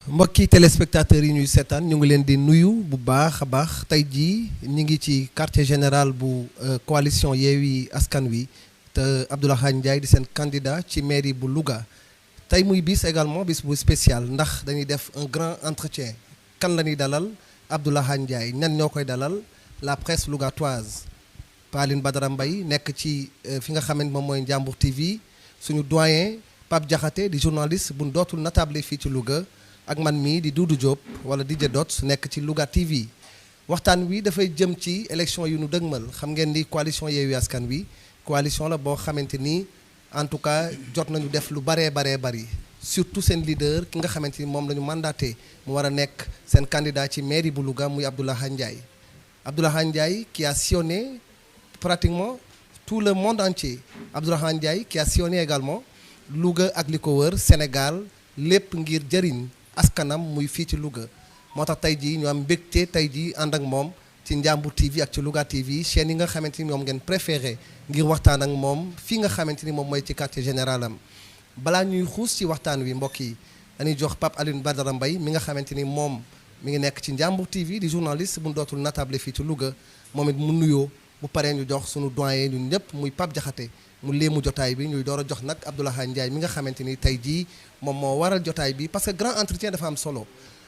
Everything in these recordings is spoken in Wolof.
mbokki téléspectateurs yi ñuy seetaan ñu ngi leen di nuyu bu baax a baax tey jii ñu ngi ci quartier général bu coalition Yewwi Askan Wi te Abdoulaye Ndiaye di seen candidat ci mairie bu Louga tey muy bis également bis bu spécial ndax dañuy def un grand entretien kan la ñuy dalal Abdoulaye Ndiaye ñan ñoo koy dalal la presse lougatoise Aline Badara Mbaye nekk ci fi nga xamante moom mooy Ndiambour TV suñu doyen Pape Diakhaté di journaliste bu dootul natable fii ci Louga ak man mii di Doudou Diop wala DJ Dot nekk ci Louga TV waxtaan wi dafay jëm ci élection yu nu dëgmal xam ngeen ni coalition Yewwi Askan Wi coalition la boo xamante ni en tout cas jot nañu def lu baree bari surtout seen leader ki nga xamante ni moom la ñu mandaté mu war a nekk seen candidat ci mairie bu Louga muy Abdoulaye Ndiaye qui a sillonné pratiquement tout le monde entier Abdoulaye Ndiaye qui a sillonné également Louga ak li ko wër Sénégal lépp ngir jëriñ askanam muy fii ci Louga moo tax tey jii ñu am mbégte tey jii ànd ak moom ci Ndiambour TV ak ci Louga TV chaîne yi nga xamante ni moom ngeen préféré ngir waxtaan ak moom fii nga xamante ni moom mooy ci quartier général am balaa ñuy xuus ci waxtaan wi mbokk yi dañuy jox Pape Aline Badara Mbaye mi nga xamante ni moom mi ngi nekk ci Ndiambour TV di journaliste bu dootul natable fii ci Louga moom it mu nuyoo bu paree ñu jox suñu doyen ñun ñëpp muy Pape Diakhaté mu léemu jotaay bi ñuy door a jox nag Abdoulaye Ndiaye mi nga xamante ni tey jii moom moo waral jotaay bi parce que grand entretien dafa am solo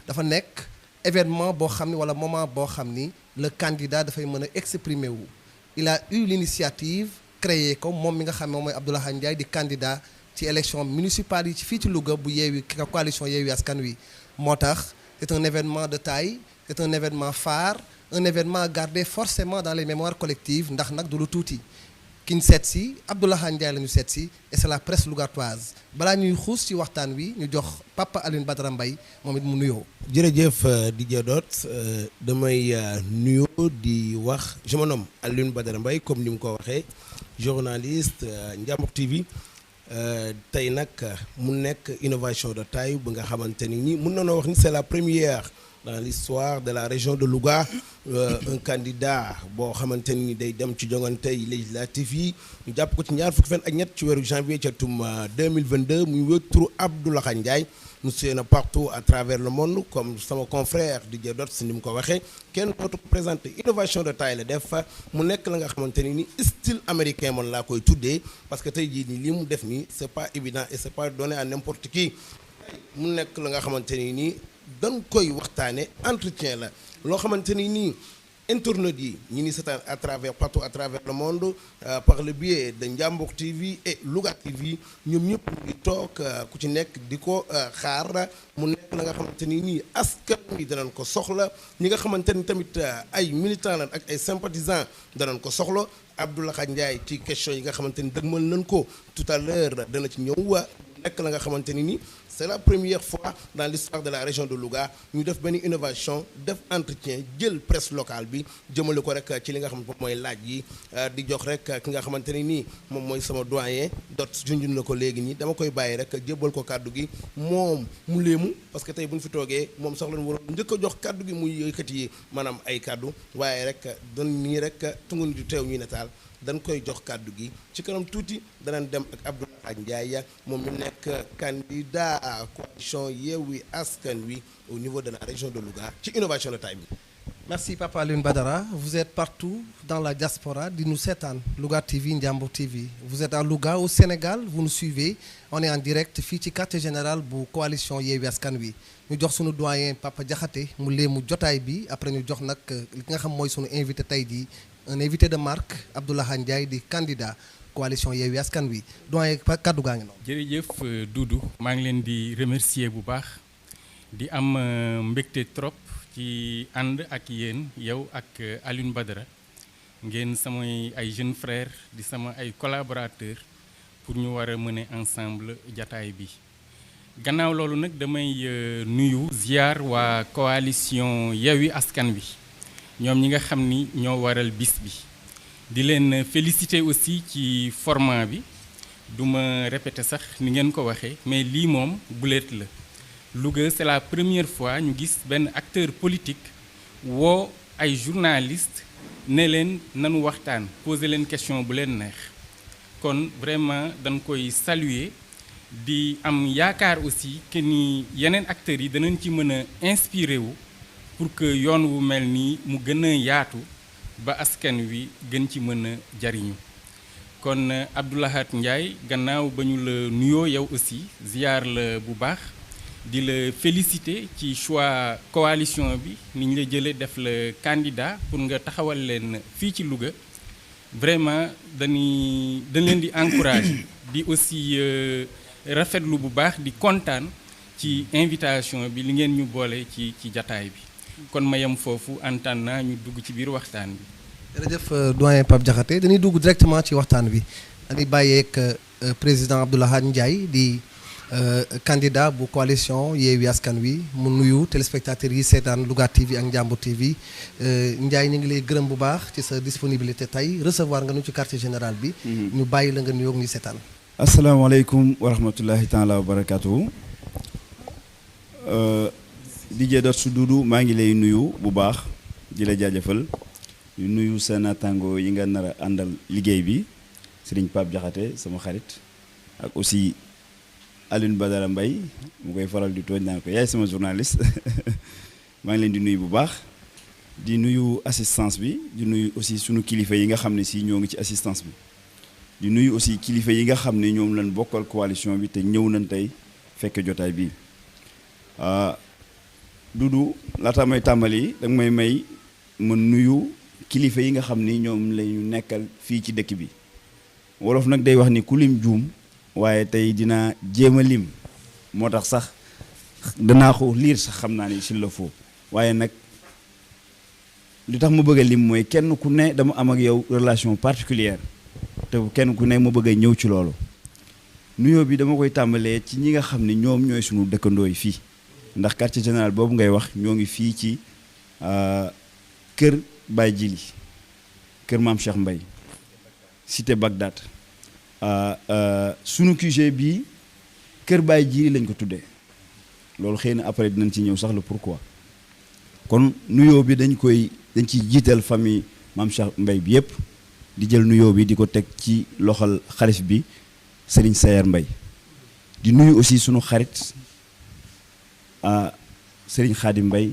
dafa nekk événement boo xam ni wala moment boo xam ni le candidat dafay mën a exprimer wu il a eu l'initiative créé ko moom mi nga xam ne moom mooy Abdoulaye Ndiaye di candidat ci élection municipale yi ci fii ci Louga bu Yewwi coalition Yewwi Askan Wi moo tax c'est un événement de taille c'est un événement phare un événement à garder forcément dans les mémoires collectives ndax nag du lu tuuti ki ñu seet si Abdoulaye Ndiaye la ñu seet si et c'est la presse lougatoise balaa ñuy xuus ci waxtaan wi ñu jox Papa Aline Badara Mbaye moom it mu nuyoo. jërëjëf DJ Dot damay nuyoo di wax je me nomme Aline Badara Mbaye comme ni mu ko waxee journaliste Ndiambour TV tey nag mu nekk innovation de taille bu nga xamante ni mun na noo wax ni c'est la première dans l'histoire de la région de Louga un candidat boo xamante ni day dem ci jongante législative yi ñu jàpp ko ci ñaar fukki fan ak ñett ci weeru janvier ca tum 2022 muy wéy turu Abdoulaye Ndiaye mu séena partout à travers le monde comme sama confrère DJ Dot si ni mu ko waxee kenn dootu ko présenté innovation de taille la def mu nekk la nga xamante ni style américain man laa koy tuddee parce que tey jii nii li mu def nii c'est pas évident et c'est pas donné à n'importe qui mu nekk la nga xamante ni dañ koy waxtaane entretien la loo xamante ni nii internautes yi ñi ni seetaan à travers partout à travers le monde par le biais de Ndiambour TV et Louga TV ñoom ñëpp ñu ngi toog ku ci nekk di ko xaar mu nekk la nga xamante ni nii askan wi danañ ko soxla ñi nga xamante ni tamit ay militants lan ak ay sympathisants danañ ko soxla Abdoulaye Ndiaye ci question yi nga xamante ni dëgmal nañ ko tout à l'heure dana ci ñëw nekk la nga xamante ni nii c'est la première fois dans l'histoire de la région de Louga ñu def benn innovation def entretien jël presse locale bi jëmale ko rek ci li nga xamante moom mooy laaj yi di jox rek ki nga xamante ni nii moom mooy sama doyen Dot junjun na ko léegi nii dama koy bàyyi rek jébbal ko kàddu gi moom mu léemu parce que tey bu ñu fi toogee moom sax lañu waroon njëkk a jox kàddu gi muy yëkkati maanaam ay kàddu waaye rek doon nii rek tungu di teew ñuy nataal dañ koy jox kàddu gi ci kanam tuuti danañ dem ak Abdoulaye Ndiaye moom mi nekk candidat à coalition Yewwi Askan Wi au niveau de la région de Louga ci innovation de taille bi. Merci Papa Aline Badara vous êtes partout dans la diaspora di nous seetaan Louga TV Ndiambour TV vous êtes à Louga au Sénégal vous nous suivez on est en direct fii ci quartier général bu coalition Yewwi Askan Wi ñu jox sunu doyen Papa Diakhaté mu léemu jotaay bi après ñu jox nag li nga xam mooy sunu invité tey jii un invité de marque Abdoulaye Ndiaye di candidat coalition Yewwi Askan Wi doyen kaddu gaa ngi noonu. jërëjëf Doudou maa ngi leen di remercier bu baax di am mbégte trop ci ànd ak yéen yow ak Aline Badara ngeen samay ay jeunes frères di sama ay collaborateurs pour ñu war a mener ensemble jataay bi gannaaw loolu nag damay nuyu ziar waa coalition Yewwi Askan Wi ñoom ñi nga xam ni ñoo waral bis bi di leen féliciter aussi ci format bi du ma répéter sax ni ngeen ko waxee mais lii moom bulet la Louga c'est la première fois ñu gis benn acteur politique woo ay journalistes ne leen nanu waxtaan poser leen question bu leen neex kon vraiment dañ koy saluer di am yaakaar aussi que ni yeneen acteurs yi danañ ci mën a inspiré wu pour que yoon wu mel nii mu gën a yaatu ba askan wi gën ci mën a jariñu kon Abdou Lahad Ndiaye gannaaw ba ñu la nuyoo yow aussi ziyaar la bu baax di la féliciter ci choix coalition bi ni ñu la jëlee def la candidat pour nga taxawal leen fii ci Louga vraiment dañ leen di encourager di aussi rafetlu bu baax di kontaan ci invitation bi li ngeen ñu boole ci jataay bi kon ma yem foofu antaan naa ñu dugg ci biir waxtaan bi. jërëjëf doyen Pape Diakhaté dañuy dugg directement ci waxtaan bi dañuy bàyyeek président Abdou Lahad Ndiaye di candidat bu coalition Yewwi Askan Wi mu nuyu téléspectateurs yi seetaan Louga TV ak Njambur TV Ndiaye ñu ngi lay gërëm bu baax ci sa disponibilité tey recevoir nga nu ci quartier général bi. ñu bàyyi la nga nuyoog ñu seetaan. asalaamaaleykum wa rahmatullahi taala wa barakaatu. DJ Dot Doudou maa ngi lay nuyu bu baax di la jaajëfal di nuyu sa naataango yi nga nar a àndal liggéey bi Serigne Pape Diakhaté sama xarit ak aussi Alioune Badara Mbaye mu koy faral di tooñ naan ko yaay sama journaliste maa ngi leen di nuyu bu baax di nuyu assistance bi di nuyu aussi sunu kilifa yi nga xam ne si ñoo ngi ci assistance bi di nuyu aussi kilifa yi nga xam ne ñoom lañ bokkal coalition bi te ñëw nañ tey fekk jotaay bi Doudou laata may tàmbali danga may ma nuyu kilifa yi nga xam ni ñoom lañu nekkal fii ci dëkk bi wolof nag day wax ni ku lim juum waaye tey dinaa jéem a lim moo tax sax danaa ko liir sax xam naa ni s'il le faut waaye nag li tax ma bëgg a lim mooy kenn ku ne dama am ak yow relation particulière te kenn ku ne ma bëgg a ñëw ci loolu nuyoo bi dama koy tàmbalee ci ñi nga xam ne ñoom ñooy sunu dëkkandoo yi fii ndax quartier général boobu ngay wax ñoo ngi fii ci kër Baye Djili kër Maam Cheikh Mbaye cité Bagdad sunu QG bii kër Baye Djili lañ ko tuddee loolu xëy na après dinañ ci ñëw sax le pourquoi kon nuyoo bi dañ ciy jiital famille Maam Cheikh Mbaye bi yëpp di jël nuyoo bi di ko teg ci loxol xalif bi Serigne Sayer Mbaye di nuyu aussi sunu xarit Serigne Khadim Mbaye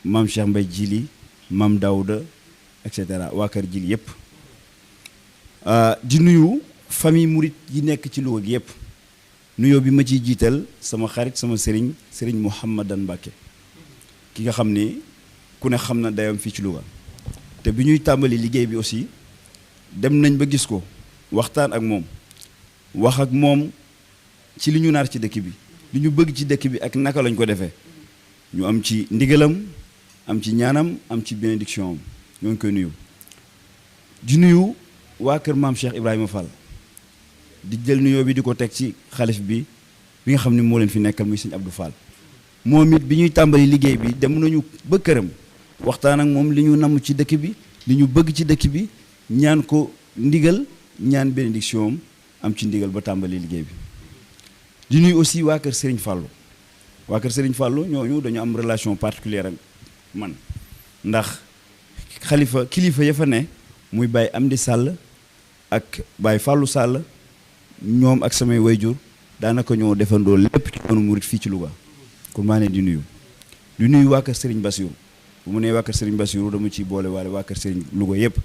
Maam Cheikh Mbaye Djili Maam Daouda et cetera waa kër Djili yëpp di nuyu famille murit yi nekk ci Louga gi yëpp nuyoo bi ma ciy jiital sama xarit sama Serigne Mouhamadan Mbacké ki nga xam ni ku ne xam na dayam fii ci Louga te bi ñuy tàmbali liggéey bi aussi dem nañ ba gis ko waxtaan ak moom wax ak moom ci li ñu naar ci dëkk bi li ñu bëgg ci dëkk bi ak naka lañ ko defee ñu am ci ndigalam am ci ñaanam am ci bénédiction am ñoo ngi koy nuyu di nuyu waa kër maam Cheikh Ibrahima Fall di jël nuyoo bi di ko teg ci xalif bi nga xam ne moo leen fi nekkal muy sëñ Abdou Fall moom it bi ñuy tàmbali liggéey bi dem nañu ba këram waxtaan ak moom li ñu namm ci dëkk bi li ñu bëgg ci dëkk bi ñaan ko ndigal ñaan bénédiction am ci ndigal ba tàmbali liggéey bi di nuyu aussi waa kër Serigne Fallou waa kër Serigne Fallou ñooñu dañu am relation particulière ak man ndax kilifa ya fa ne muy Baye Amdi Sall ak Baye Fallou Sall ñoom ak samay wayjur daanaka ñoo defandoo lépp ci yoonu murit fii ci Louga kon maa leen di nuyu waa kër Serigne Bassirou bu mu nee waa kër Serigne Bassirou dama ciy boole waale waa kër Serigne Louga yëpp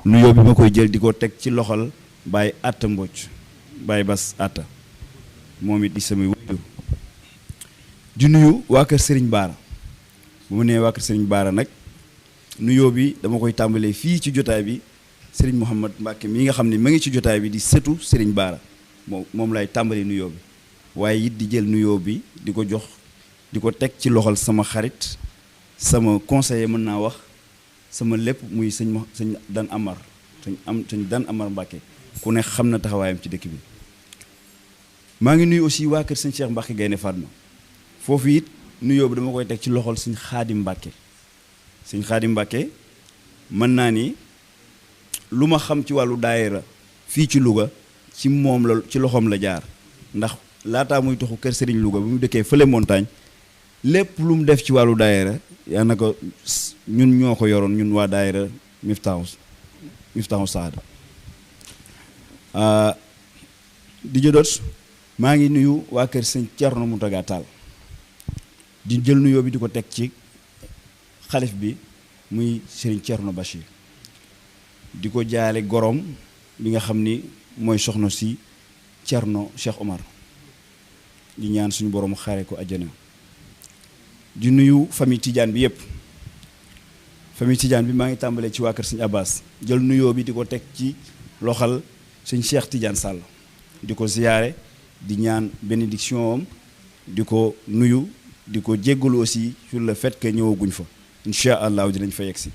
nuyoo bi ma koy jël di ko teg ci loxol Baye Atta Mbocc Baye Bass Atta moom it di samay wayjur di nuyu waa kër Serigne Baara bu mu nee waa kër Serigne Baara nag nuyoo bi dama koy tàmbalee fii ci jotaay bi Serigne Mouhamad Mbacké mi nga xam ne ma ngi ci jotaay bi di sëtu Serigne Baara moom lay tàmbali nuyoo bi waaye it di jël nuyoo bi di ko jox di ko teg ci loxol sama xarit sama conseiller mën naa wax sama lépp muy sëñ Dan Amar sëñ Dan Amar Mbacké ku ne xam na taxawaayam ci dëkk bi maa ngi nuyu aussi waa kër sëñ Cheikh Mbacké Gaynde Fatma foofu it nuyoo bi dama koy teg ci loxol sëñ Xaadim Mbacké sëñ Xaadim Mbacké mën naa ni lu ma xam ci wàllu daayira fii ci Louga ci moom la ci loxoom la jaar ndax laataa muy toxu kër Serigne Louga bi mu dëkkee fële montagne lépp lu mu def ci wàllu daayira yaa na ko ñun ñoo ko yoroon ñun waa daayira Miftahu Saada di jëdoot maa ngi nuyu waa kër sëñ Thierno Mountaga Tall di jël nuyoo bi di ko teg ci xalif bi muy Serigne Thierno Bachir di ko jaale gorom bi nga xam ni mooy soxna si Thierno Cheikh Omar di ñaan suñu borom xaare ko àjjana di nuyu famille Tidiane bi yëpp famille Tidiane bi maa ngi tàmbalee ci waa kër sëñ Abbas jël nuyoo bi di ko teg ci loxal sëñ Cheikh Tidiane Sall di ko ziyaare di ñaan bénédiction am di ko nuyu di ko jéggalu aussi sur le fait que ñëwaguñ fa incha allah dinañ fa yegg si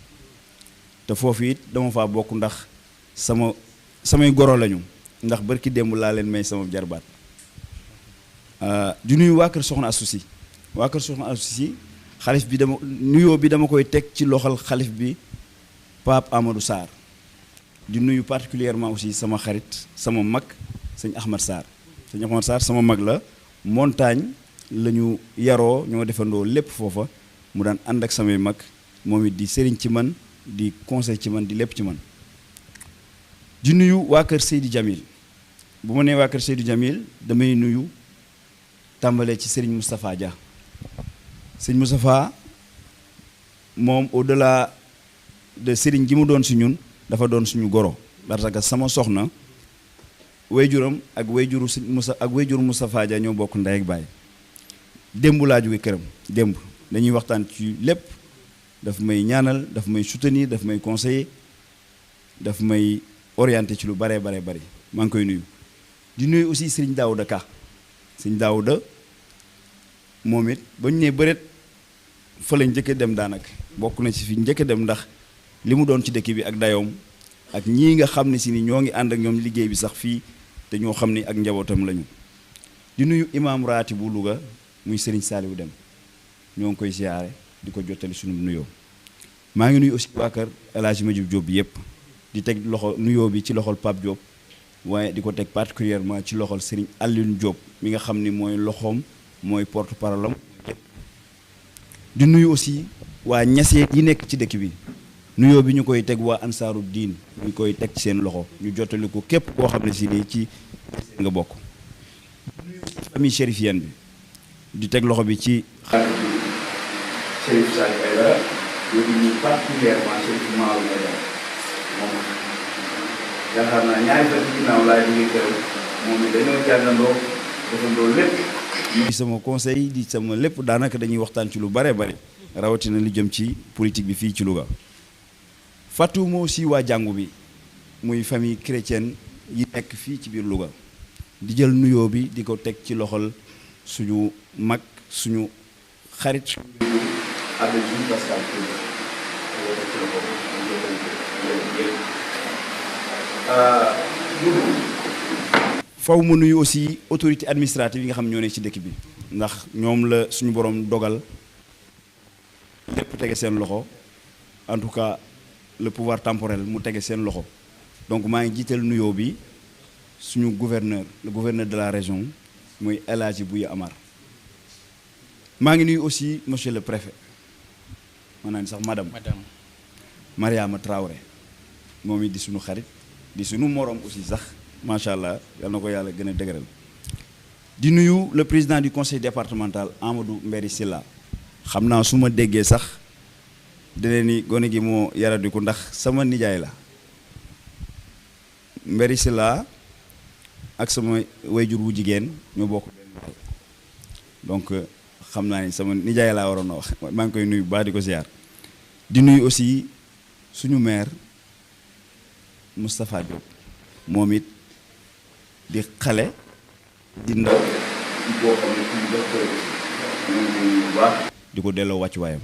te foofu it dama faa bokk ndax samay goro lañu ndax barki démb laa leen may sama jarbaat di nuyu waa kër soxna Astou waa kër soxna Astou xalif bi nuyoo bi dama koy teg ci loxal xalif bi Pape Amadou Sarr di nuyu particulièrement aussi sama xarit sama mag sëñ Ahmad Sarr sëñ Ahmad Sarr sama mag la montagne la ñu yaroo ñoo defandoo lépp foofa mu daan ànd ak samay mag moom it di sëriñ ci man di conseil ci man di lépp ci man di nuyu waa kër Seydi Jamil bu ma nee waa kër Seydi Jamil damay nuyu tàmbalee ci sëriñ Moustapha Dia sëriñ Moustapha moom au delà de sëriñ gi mu doon si ñun dafa doon suñu goro parce que sama soxna wayjuram ak wayjuru wayjuru Moustapha Dia ñoo bokk ndey ak baay démb laa jóge këram démb dañuy waxtaan ci lépp daf may ñaanal daf may soutenir daf may conseiller daf may orienter ci lu bare bari maa ngi koy nuyu di nuyu aussi sëriñ Daouda Ka sëriñ Daouda moom it ba ñu nee bëreet fa la njëkk dem daanaka bokk na ci fi njëkk dem ndax li mu doon ci dëkk bi ak dayoom ak ñii nga xam ne si ni ñoo ngi ànd ak ñoom liggéey bi sax fii te ñoo xam ni ak njabootam lañu di nuyu imam raati bu Louga muy Serigne Saliou Dem ñoo ngi koy siyaare di ko jottali sunu nuyoo maa ngi nuyu aussi waa kër El Hadj Majib Diop bi yëpp di teg loxo nuyoo bi ci loxol Pape Diop waaye di ko teg particulièrement ci loxol Serigne Alioune Diop mi nga xam ni mooy loxoom mooy porte parole am di nuyu aussi waa ñasee yi nekk ci dëkk bi nuyoo bi ñu koy teg waa ansaaru diin ñu koy teg ci seen loxo ñu jottali ko képp koo xam ne si nii ci nga bokk famille chérifienne bi di teg loxo bi ci xarit bi Chérif Sall Aïdara yooyu ñu particulièrement Chérif Maodo Aïdara moom yaakaar naa ñaari fan ci ginnaaw laa jógee këram moom it dañoo jàngandoo defandoo lépp di sama conseil di sama lépp daanaka dañuy waxtaan ci lu bare bari rawatina li jëm ci politique bi fii ci Louga fàttewuma aussi waa jàngu bi muy famille chrétienne yi nekk fii ci biir Louga di jël nuyoo bi di ko teg ci loxol suñu mag suñu xarit faw ma nuyu aussi autorité administrative yi nga xam ñoo nekk ci dëkk bi ndax ñoom la suñu borom dogal lépp tege seen loxo en tout cas le pouvoir temporel mu tege seen loxo donc maa ngi jiital nuyoo bi suñu gouverneur le gouverneur de la région muy El Hadji Bouya Amar maa ngi nuyu aussi monsieur le préfet maanaam sax madame Mariama Traoré moom it di suñu xarit di suñu morom aussi sax macha allah yal na ko yàlla gën a dëgëral di nuyu le président du conseil départemental Amadou Mbéri Silla xam naa su ma déggee sax dene ni gone gi moo yaradiku ndax sama nijaay la Mbéri Silla ak sama wayjur wu jigéen ñoo bokk benn baay donc xam naa ni sama nijaay laa waroon a wax maa ngi koy nuyu baax di ko ziar di nuyu aussi suñu maire Moustapha Diop moom it di xale di ndaw di koo xam ne bu baax di ko delloo wàccuwaayam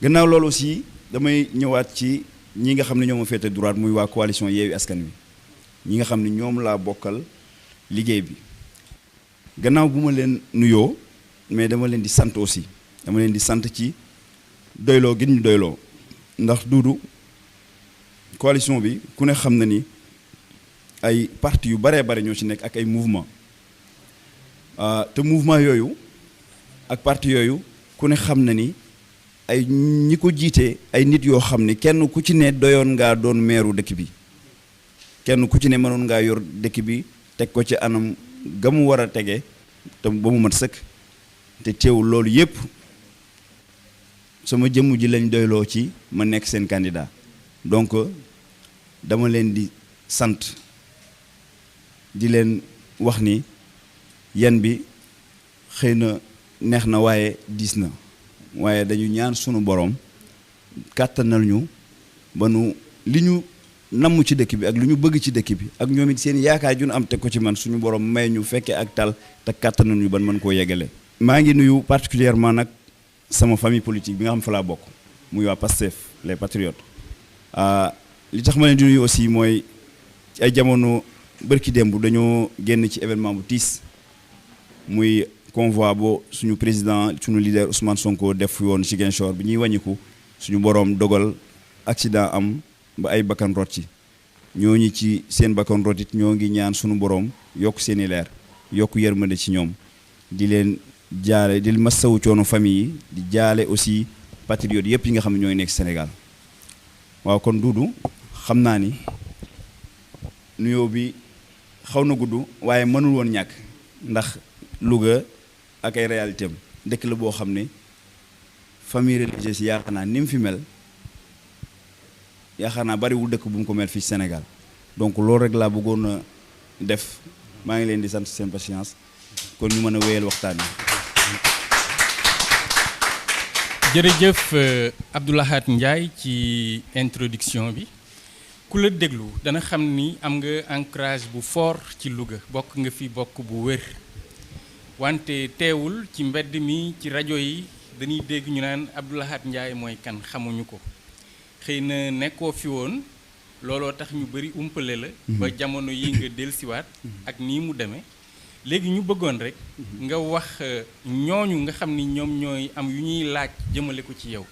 gannaaw loolu aussi damay ñëwaat ci ñi nga xam ne ñoo ma féete droite muy waa coalition Yewwi Askan Wi ñi nga xam ne ñoom laa bokkal liggéey bi gannaaw bu ma leen nuyoo mais dama leen di sant aussi dama leen di sant ci doyloo gi ñu doyloo ndax duudu coalition bi ku ne xam na ni ay parti yu baree bare ñoo ci nekk ak ay mouvement te mouvement yooyu ak parti yooyu ku ne xam na ni ay ñi ko jiite ay nit yoo xam ne kenn ku ci ne doyoon ngaa doon meeru dëkk bi kenn ku ci ne mënoon ngaa yor dëkk bi teg ko ci anam ga mu war a tege te ba mu mat sëkk te teewul loolu yépp sama jëmm ji lañ doyloo ci ma nekk seen candidat donc dama leen di sant di leen wax ni yan bi xëy na neex na waaye diis na waaye dañu ñaan sunu borom kàttanal ñu ba nu li ñu namm ci dëkk bi ak lu ñu bëgg ci dëkk bi ak ñoom it seen yaakaar ju ñu am teg ko ci man suñu borom may ñu fekkee ak tal te kàttanal ñu ban mën koo yeggale. maa ngi nuyu particulièrement nag sama famille politique bi nga xam fa laa bokk muy waa Pastef les patriotes li tax ma leen di nuyu aussi mooy ci ay jamono bërki démb dañoo génn ci événement bu tiis muy convoi bo suñu président suñu leader Ousmane Sonko def woon ci Ziguinchor bi ñuy wàññiku suñu borom dogal accident am ba ay bakkan rot ci ñooñu ci seen bakkan rot it ñoo ngi ñaan suñu borom yokk seeni leer yokk yërmande ci ñoom di leen jaale di masawu coono famille yi di jaale aussi patriotes yëpp yi nga xam ne ñooy nekk Sénégal waaw kon Doudou xam naa ni nuyoo bi xaw na gudd waaye mënul woon ñàkk ndax Louga ak ay réalité am dëkk la boo xam ne famille religieuse yi yaakaar naa ni mu fi mel yaakaar naa bariwul dëkk bu mu ko mel fii Sénégal donc loolu rek laa bëggoon a def maa ngi leen di sant seen patience kon ñu mën a wéyal waxtaan wi. jërëjëf Abdou Lahad Ndiaye ci introduction bi ku la déglu dana xam ni am nga ancrage bu fort ci Louga bokk nga fi bokk bu wér wante teewul ci mbedd mi ci rajo yi dañuy dégg ñu naan Abdou Lahad Ndiaye mooy kan xamuñu ko xëy na nekkoo fi woon looloo tax ñu bari umpale la ba jamono yi nga dellusiwaat ak nii mu demee léegi ñu bëggoon rek nga wax ñooñu nga xam ni ñoom ñooy am yu ñuy laaj jëmale ko ci yow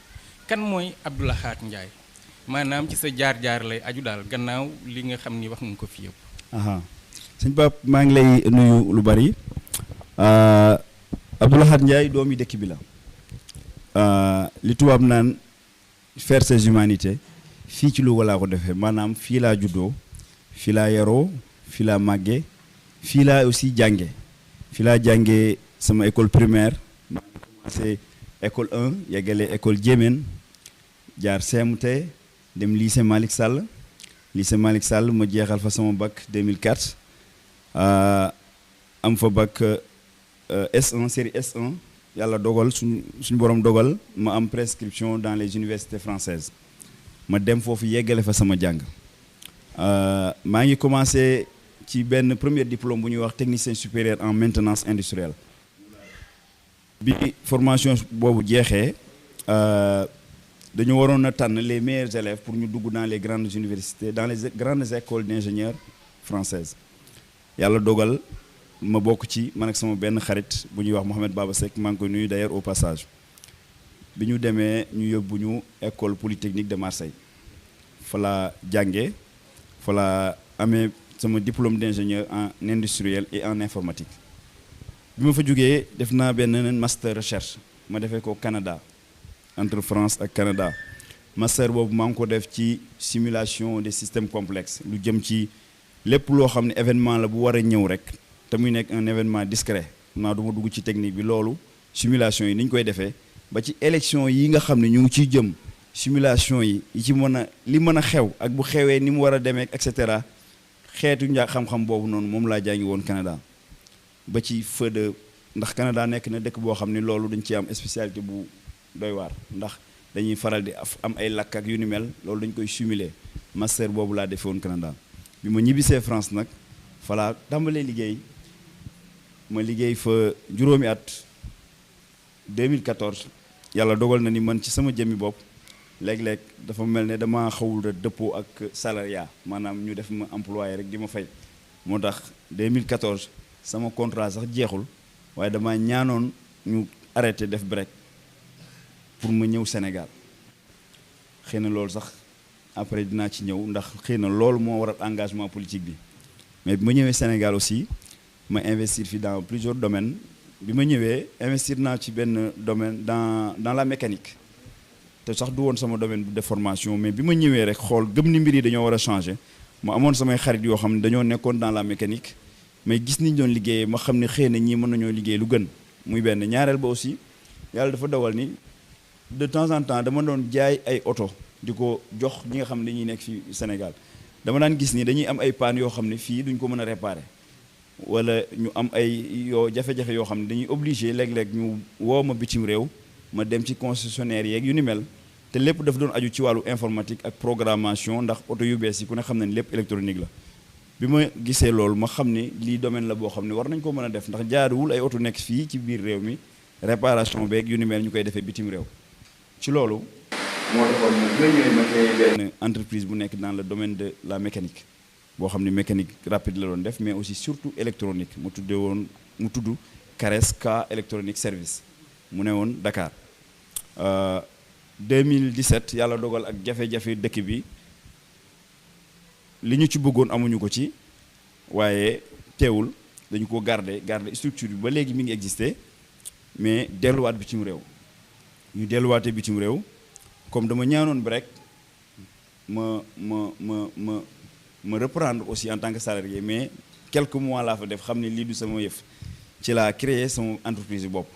kan mooy Abdou Lahad Ndiaye maanaam ci sa jaar-jaar lay aju daal gannaaw li nga xam ni wax nga ko fi yëpp. sëñ Pape maa ngi lay nuyu lu bari Abdou Lahad Ndiaye doomi dëkk bi la li tubaab naan faire ses humanités fii ci Louga laa ko defee maanaam fii laa juddoo fii laa yaroo fii laa màggee fii laa aussi jànge fii laa jànge sama école primaire maa ngi commencé école 1 yeggale école Jéemeen jaar CMT dem lycée Malick Sall ma jeexal fa sama bac 2004 am fa bac S1 série S1 yàlla dogal suñu borom dogal ma am prescription dans les universités françaises ma dem foofu yeggale fa sama jàng maa ngi commencé ci benn premier diplôme bu ñuy wax technicien supérieur en maintenance industrielle bi formation boobu jeexee dañu waroon a tànn les meilleurs élèves pour ñu dugg dans les grandes universités dans les grandes écoles d'ingénieurs françaises yàlla dogal ma bokk ci man ak sama benn xarit bu ñuy wax Mohamed Baba Seck maa ngi koy nuyu d'ailleurs au passage bi ñu demee ñu yóbbu ñu école polytechnique de Marseille fa la jàngee fa la amee sama diplôme d'ingénieur en industriel et en informatique bi ma fa jógee def naa benn master recherche ma defee ko Canada entre France ak Canada master boobu maa ngi ko def ci simulation des systèmes complexes lu jëm ci lépp loo xam ne événement la bu war a ñëw rek te muy nekk un événement discret naa du ma dugg ci technique bi loolu simulation yi ni ñu koy defee ba ci élection yi nga xam ne ñu ngi ciy jëm simulation yi ci mën a li mën a xew ak bu xewee ni mu war a demee et cetera xeetu xam-xam boobu noonu moom laa jàngi woon Canada ba ci feu de ndax Canada nekk na dëkk boo xam ne loolu dañ ci am spécialité bu doy waar ndax dañuy faral di am ay lakk ak yu ni mel loolu dañ koy simuler master boobu laa defee woon Canada bi ma ñibbisee France nag falaa tàmbalee liggéey ma liggéey fa juróomi at 2014 yàlla dogal na ni man ci sama jëmmi bopp léeg-léeg dafa mel ne dama xawul a dëppoo ak salariat maanaam ñu def ma employé rek di ma fay moo tax 2014 sama contrat sax jeexul waaye dama ñaanoon ñu arrêté def break pour ma ñëw Sénégal xëy na loolu sax après dinaa ci ñëw ndax xëy na loolu moo waral engagement politique bi mais bi ma ñëwee Sénégal aussi ma investir fi dans plusieurs domaines bi ma ñëwee investir naa ci benn domaine dans la mécanique te sax du woon sama domaine de formation mais bi ma ñëwee rek xool gëm ni mbir yi dañoo war a changer ma amoon samay xarit yoo xam ne dañoo nekkoon dans la mécanique mais gis niñ doon liggéeyee ma xam ne xëy na ñii mën nañoo liggéey lu gën muy benn. ñaareel ba aussi yàlla dafa dogal ni de temps en temps dama doon jaay ay oto di ko jox ñi nga xam ne dañuy nekk fii Sénégal dama daan gis ni dañuy am ay panne yoo xam ne fii duñ ko mën a réparer wala ñu am ay jafe-jafe yoo xam ne dañuy obligé léeg-léeg ñu woo ma bitim réew ma dem ci concessionnaire yeeg yu ni mel te lépp daf doon aju ci wàllu informatique ak programmation ndax oto yu bees yi ku ne xam ne lépp électronique la. bi ma gisee loolu ma xam ni lii domaine la boo xam ne war nañ ko mën a def ndax jaaduwul ay oto nekk fii ci biir réew mi réparation beeg yu ni mel ñu koy defee bitim réew ci loolu. moo taxoon ma bi ma ñëwee ma créé benn entreprise bu nekk dans le domaine de la mécanique boo xam ne mécanique rapide la doon def mais aussi surtout électronique mu tudd CARES K électronique service mu ne woon Dakar 2017 yàlla dogal ak jafe-jafe dëkk bi li ñu ci bëggoon amuñu ko ci waaye teewul dañu ko garder structure bi ba léegi mi ngi exister mais delluwaat bitim réew ñu delluwaatee bitim réew comme dama ñaanoon bi rek ma reprendre aussi en tant que salarié mais quelques mois laa fa def xam ne lii du sama yëf ci laa créé sama entreprise bi bopp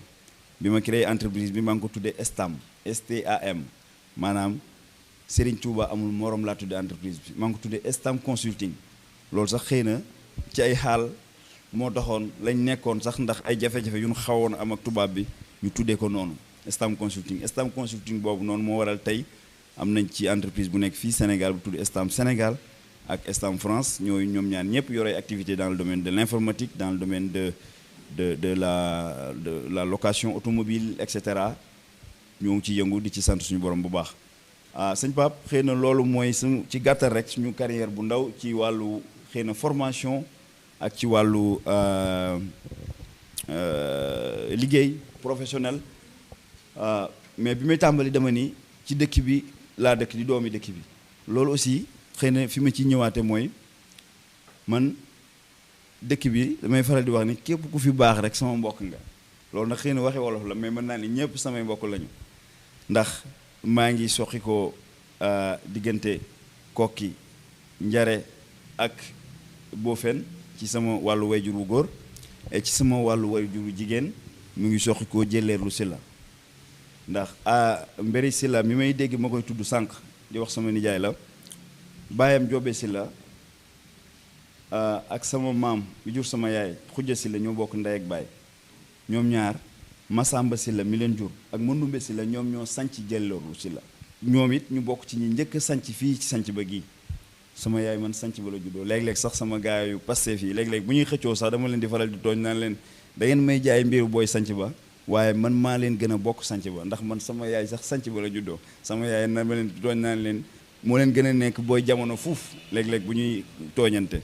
bi ma créé entreprise bi maa ngi ko tuddee STAM STAM maanaam Serigne Touba amul morom laa tuddee entreprise bi maa ngi ko tuddee STAM consulting loolu sax xëy na ci ay xaal moo taxoon lañ nekkoon sax ndax ay jafe-jafe yu ñu xawoon am ak tubaab bi ñu tuddee ko noonu STAM consulting boobu noonu moo waral tey am nañ ci entreprise bu nekk fii Sénégal bu tudd STAM Sénégal ak STAM France ñoom ñaar ñëpp yore activité dans le domaine de l'informatique dans le domaine de la location automobile et cetera ñoo ngi ci yëngu di ci sant suñu borom bu baax. sëñ Pape xëy na loolu mooy ci gàttal rek suñu carrière bu ndaw ci wàllu xëy na formation ak ci wàllu liggéey professionnel mais bi may tàmbali dama ni ci dëkk bi laa dëkk di doomi dëkk bi loolu aussi xëy na fi ma ci ñëwaate mooy man dëkk bi damay faral di wax ni képp ku fi baax rek sama mbokk nga loolu nag xëy na waxi wolof la mais mën naa ni ñëpp samay mbokk lañu ndax maa ngi soqi ko diggante Kokki Njare ak Bofeen ci sama wàllu wayjur wu góor et ci sama wàllu wayjur wu jigéen mu ngi soqi koo jëleerlu Silla ndax Mbéri Silla mi may dégg ma koy tudd sànq di wax sama nijaay la baayam Joobe Silla ak sama maam bi jur sama yaay Xujja Silla ñoo bokk ndey ak baay ñoom ñaar Masamba Silla mi leen jur ak Mandumbe Silla ñoom ñoo sanc jëleerlu Silla ñoom it ñu bokk ci ñi njëkk a sanc fii ci sanc ba gii sama yaay man sanc ba la juddoo léeg-léeg sax sama gaay yu Pastef fii léeg-léeg bu ñuy xëccoo sax dama leen di faral di tooñ naan leen da ngeen may jaay mbiru booy sanc ba waaye man maa leen gën a bokk sanc ba ndax man sama yaay sax sanc ba la juddoo sama yaay na ma leen di tooñ naan leen moo leen gën a nekk booy jamono fuuf léeg-léeg bu ñuy tooñante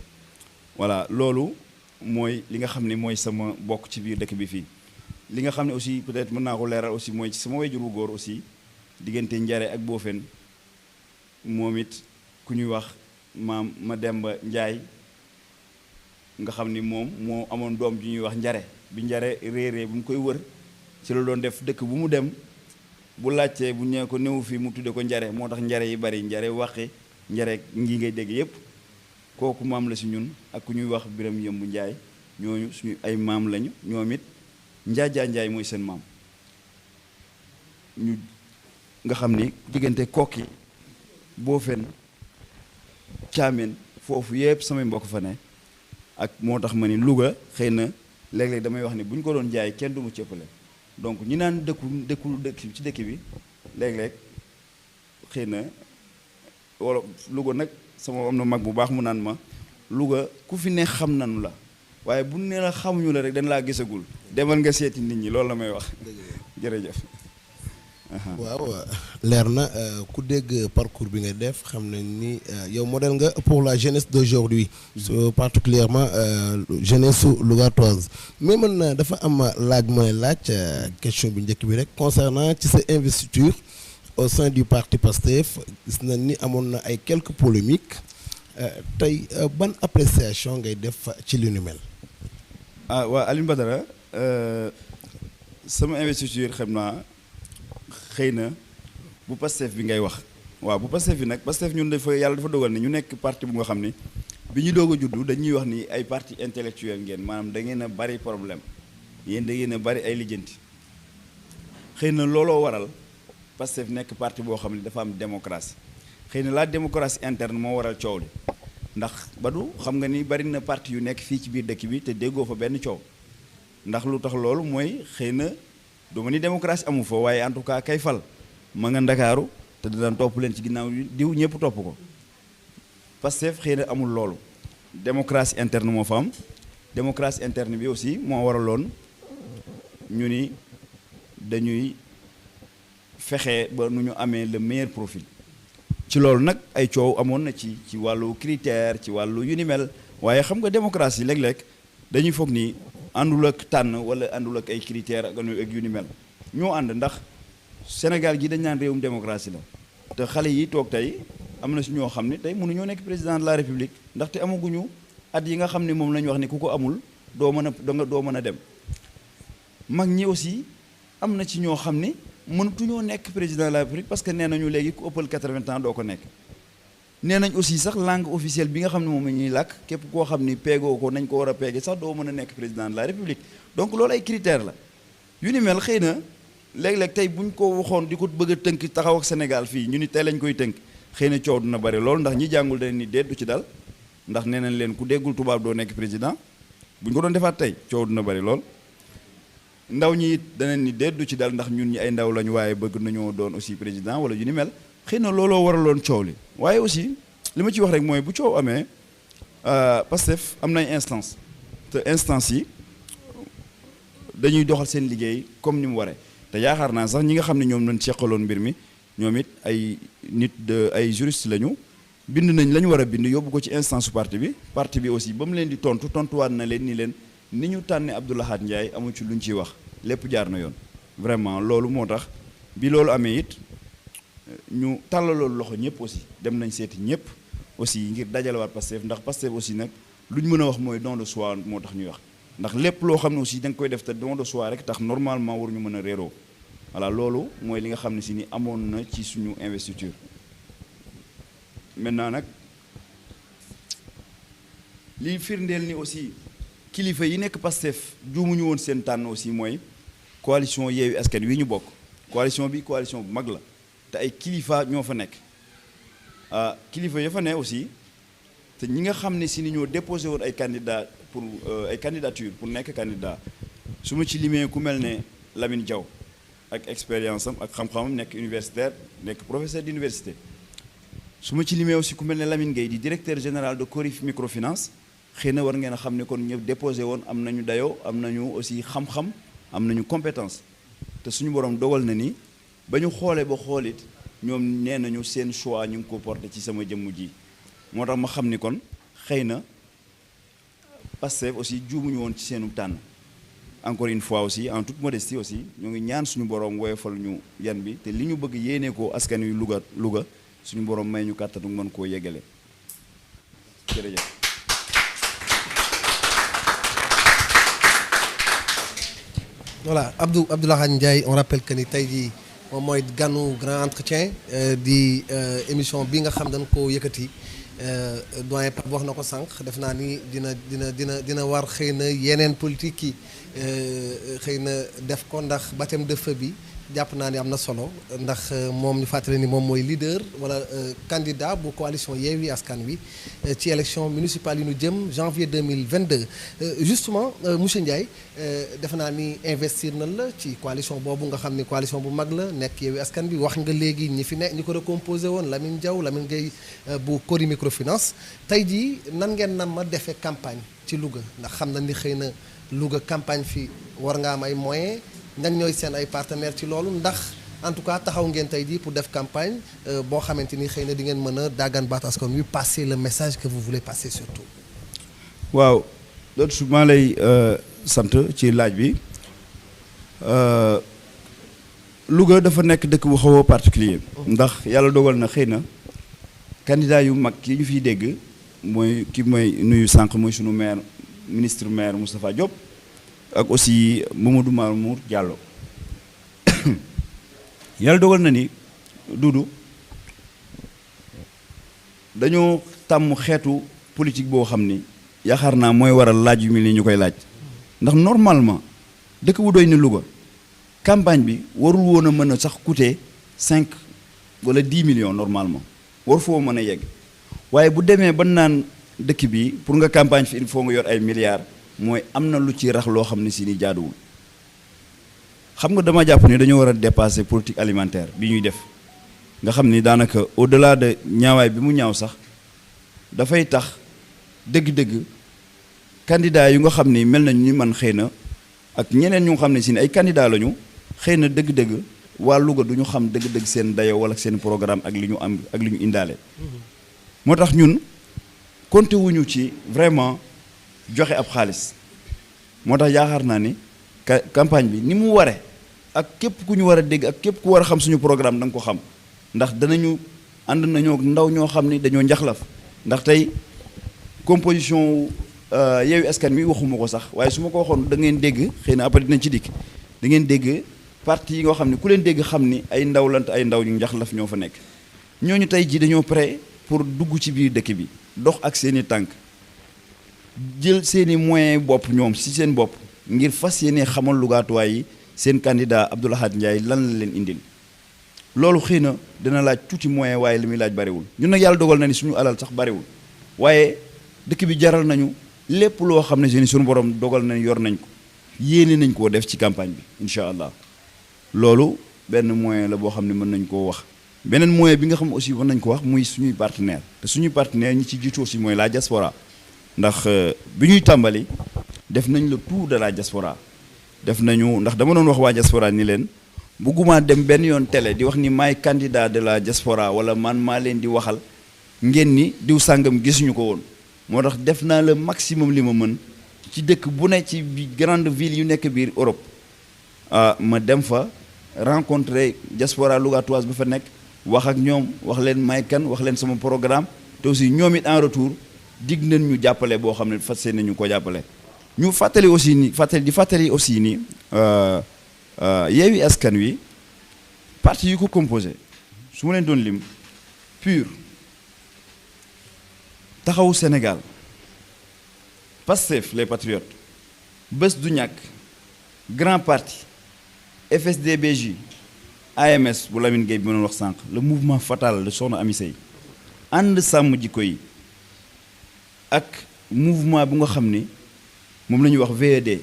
voilà loolu mooy li nga xam ne mooy sama bokk ci biir dëkk bi fii li nga xam ne aussi peut-être mën naa ko leeral aussi mooy ci sama wayjur wu góor aussi diggante Njare ak Bofeen moom it ku ñuy wax maam Mademba Njaay nga xam ni moom moo amoon doom ju ñuy wax Njare bi Njare réeree bu mu koy wër ci la doon def dëkk bu mu dem bu laajtee bu ñëwee ko néew fii mu tudde ko Njare moo tax Njare yi bari Njare Waqe Njare ngi ngay dégg yépp kooku maam la si ñun ak ku ñuy wax Biram Yëmbu Njaay ñooñu suñu ay maam lañu ñoom it Njaajaa Njaay mooy seen maam ñu nga xam ni diggante Kokki Bofeen Caameen foofu yëpp samay mbokk fa ne ak moo tax ma ni Louga xëy na léeg-léeg damay wax ni bu ñu ko doon jaay kenn du mu cëppale donc ñi naan dëkk ci dëkk bi léeg-léeg xëy na wala Louga nag sama am na mag bu baax mu naan ma Louga ku fi ne xam nanu la waaye bu ne la xamuñu la rek dañ laa gisagul demal nga seeti nit ñi loolu la may wax jërëjëf. waaw leer na ku dégg parcours bi nga def xam nañ ni yow modèle nga pour la jeunesse d'aujourd'hui particulièrement jeunesse lougatoise mais man dafa am laaj mooy laaj question bi njëkk bi rek concernant ci sa investiture au sein du parti PASTEF gis nañ ni amoon na ay quelques polémiques tey ban appréciation ngay def ci li nu mel. waa Alioune Badara sama investiture xam naa xëy na bu Pastef bi ngay wax waaw bu Pastef bi nag Pastef ñun yàlla dafa dogal ne ñu nekk parti bu nga xam ni bi ñu doog a juddu dañuy wax ni ay parti intellectuel ngeen maanaam da ngeen a bari problème yéen da ngeen a bari ay lijjanti xëy na looloo waral Pastef nekk parti boo xam ne dafa am démocratie xëy na la démocratie interne moo waral coow li ndax Badou xam nga ni bari na parti yu nekk fii ci biir dëkk bi te déggoo fa benn coow ndax lu tax loolu mooy xëy na du ma ni démocratie amu fa waaye en tout cas kay fal ma nga ndakaaru te daan topp leen ci ginnaaw diw ñëpp topp ko Pastef xëy na amul loolu démocratie interne moo fa am démocratie interne bi aussi moo waraloon ñu ni dañuy fexe ba nu ñu amee le meilleur profil ci loolu nag ay coow amoon na ci wàllu critère ci wàllu yu ni mel waaye xam nga démocratie léeg-léeg dañuy foog ni àndul ak tànn wala àndul ak ay critères ak yu ni mel ñoo ànd ndax Sénégal gi dañ naan réewum démocratie la te xale yi toog tey am na si ñoo xam ne tey mënuñoo nekk président de la république ndaxte amaguñu at yi nga xam ne moom la ñu wax ni ku ko amul doo mën a dem mag ñi aussi am na ci ñoo xam ne mënatuñoo nekk président de la république parce que nee nañu léegi ku ëppal 80 ans doo ko nekk nee nañ aussi sax langue officielle bi nga xam ne moom la ñuy làkk képp koo xam ni peegoo ko nañ ko war a peege sax doo mën a nekk président de la république donc loolu ay critères la yu ni mel xëy na léeg-léeg tey buñ ko waxoon di ko bëgg a tënk taxaw ak Sénégal fii ñu ni tey lañ koy tënk xëy na coow dina bari loolu ndax ñi jàngul dañ ni déet du ci dal ndax nee nañ leen ku déggul tubaab doo nekk président buñ ko doon defaat tey coow dina bari lool ndaw ñi it danañ ni déet du ci dal ndax ñun ñi ay ndaw lañu waaye bëgg nañoo doon aussi président wala yu ni mel xëy na looloo waraloon coow li waaye aussi li ma ci wax rek mooy bu coow amee Pastef am nay instance te instance yi dañuy doxal seen liggéey comme ni mu waree te yaakaar naa sax ñi nga xam ne ñoom lañ seqaloon mbir mi ñoom it ay nit de ay juriste lañu bind nañ la ñu war a bind yóbbu ko ci instance su parti bi aussi ba mu leen di tontuwaat na leen ni leen ni ñu tànne Abdou Lahad Ndiaye amu ci luñ ciy wax lépp jaar na yoon vraiment loolu moo tax bi loolu amee it ñu tàllaloolu loxo ñëpp aussi dem nañ seeti ñëpp aussi ngir dajalewaat Pastef ndax Pastef aussi nag lu ñu mën a wax mooy don de soi moo tax ñuy wax ndax lépp loo xam ne aussi da nga koy def te don de soi rek tax normalement waruñu mën a réeroo voilà loolu mooy li nga xam ne si ni amoon na ci suñu investiture maintenant nag li firndeel ni aussi kilifa yi nekk Pastef juumuñu woon seen tànn aussi mooy coalition Yewwi Askan Wi ñu bokk coalition bi coalition bu mag la te ay kilifa ñoo fa nekk kilifa ya fa ne aussi te ñi nga xam ne si ni ñoo déposé woon ay candidat pour ay candidature pour nekk candidat su ma ci limee ku mel ne Lamine Diaw ak expérience am ak xam-xamam nekk universitaire nekk professeur d'université su ma ci limee aussi ku mel ne Lamine Gueye di directeur général de Corif microfinance xëy na war ngeen a xam ne kon ñëpp déposé woon am nañu dayoo am nañu aussi xam-xam am nañu compétence te suñu borom dogal na ni ba ñu xoolee ba xoolit ñoom nee nañu seen choix ñu ngi ko porté ci sama jëmm ji moo tax ma xam ni kon xëy na Pastef aussi juumuñu woon ci seenu tànn encore une fois aussi en toute modestie aussi ñu ngi ñaan suñu borom woyofal ñu yan bi te li ñu bëgg yéene ko askan wi Louga suñu borom may ñu kàttanu mën koo yeggale jërëjëf. voilà Abdou Lahad Ndiaye on rappelle que ni tey jii moom mooy ganu grand entretien di émission bi nga xam dañ ko yëkkati doyen Pape wax na ko sànq def naa ni dina war xëy na yeneen politique yi xëy na def ko ndax baptême de feu bi jàpp naa ni am na solo ndax moom ñu fàttali ni moom mooy leader wala candidat bu coalition Yewwi Askan Wi ci élection municipale yi ñu jëm janvier 2022 justement monsieur Ndiaye defe naa ni investir na la ci coalition boobu nga xam ni coalition bu mag la nekk Yewwi Askan Wi wax nga léegi ñi fi ne ñi ko recomposé woon Lamine Diaw Lamine Gueye bu Cori microfinance tey jii nan ngeen nan ma defee campagne ci Louga ndax xam na ni xëy na Louga campagne fi war nga am ay moyens ñan ñooy seen ay partenaires ci loolu ndax en tout cas taxaw ngeen tey jii pour def campagne boo xamante ni xëy na di ngeen mën a daggan baat askan wi passer le message que vous voulez passer surtout. waaw loolu su ma lay sant ci laaj bi Louga dafa nekk dëkk bu xaw a particulier ndax yàlla dogal na xëy na candidat yu mag yi ñu fiy dégg mooy ki mooy nuyu sànq mooy sunu maire ministre maire Moustapha Diop ak aussi Mamadou Mamour Diallo yàlla dogal na ni Doudou dañoo tàmm xeetu politique boo xam ni yaakaar naa mooy waral laaj yu mel ni ñu koy laaj ndax normalement dëkk bu doy ni Louga campagne bi warul woon a mën a sax coûter 5 wala 10 millions normalement war foo mën a yegg waaye bu demee ba naan dëkk bi pour nga campagne fi il faut nga yor ay milliards mooy am na lu ci rax loo xam ne si ni jaaduwul xam nga dama jàpp ni dañoo war a dépasser politique alimentaire bi ñuy def nga xam ni daanaka au-delà de ñaawaay bi mu ñaaw sax dafay tax dëgg-dëgg candidat yu nga xam ni mel nañ ni man xëy na ak ñeneen ñu nga xam ne si ni ay candidat lañu xëy na dëgg-dëgg waa Louga du ñu xam dëgg-dëgg seen dayo wala seen programme ak li ñu am ak li ñu indaale moo tax ñun compté wuñu ci vraiment joxe ab xaalis moo tax yaakaar naa ni campagne bi ni mu ware ak képp ku ñu war a dégg ak képp ku war a xam suñu programme da nga ko xam ndax danañu ànd nañoo ndaw ñoo xam ni dañoo njaxlaf ndax tey composition Yewwi Askan Wi waxuma ko sax waaye su ma ko waxoon da ngeen dégg xëy na après dinañ ci dikk da ngeen dégg parti yi nga xam ne ku leen dégg xam ni ay ndaw lant ay ndaw ñu njaxlaf ñoo fa nekk ñooñu tey ji dañoo prêt pour dugg ci biir dëkk bi dox ak seeni tànk jël seeni moyens bopp ñoom si seen bopp ngir fas yéene xamal lugaatuwaay yi seen candidat Abdou Lahad Ndiaye lan la leen indil loolu xëy na dina laaj tuuti moyen waaye li muy laaj bariwul ñun nag yàlla dogal na ni suñu alal sax bariwul waaye dëkk bi jaral nañu lépp loo xam ne seeni suñu borom dogal nañ yor nañ ko yéene nañ koo def ci campagne bi incha allah loolu benn moyen la boo xam ne mën nañ koo wax beneen moyen bi nga xam aussi mën nañ ko wax muy suñuy partenaire te suñuy partenaire ñi ci jiitu aussi mooy la diaspora ndax bi ñuy tàmbali def nañ le tour de la diaspora def nañu ndax dama doon wax waa diaspora ni leen bëgguma dem benn yoon télé di wax ni maay candidat de la diaspora wala man maa leen di waxal ngeen ni diw sàngam gisuñu ko woon moo tax def naa le maximum li ma mën ci dëkk bu ne ci grande ville yu nekk biir Europe ma dem fa rencontrer diaspora lougatoise ba fa nekk wax ak ñoom wax leen may kan wax leen sama programme te aussi ñoom it en retour dig nañ ñu jàppale boo xam ne fas yéene ñu ko jàppale ñu fàttali aussi ni fàttali aussi ni Yewwi Askan Wi parti yu ko composé su ma leen doon lim PUR Taxawu Sénégal Pastef les Patriotes Bës du Ñakk Grand Parti FSD/BJ AMS bu Lamine Gueye bi ma doon wax sànq le mouvement fatal de Soxna Amy Seye ànd sàmm jikko yi ak mouvement bu nga xam ni moom la ñuy wax VED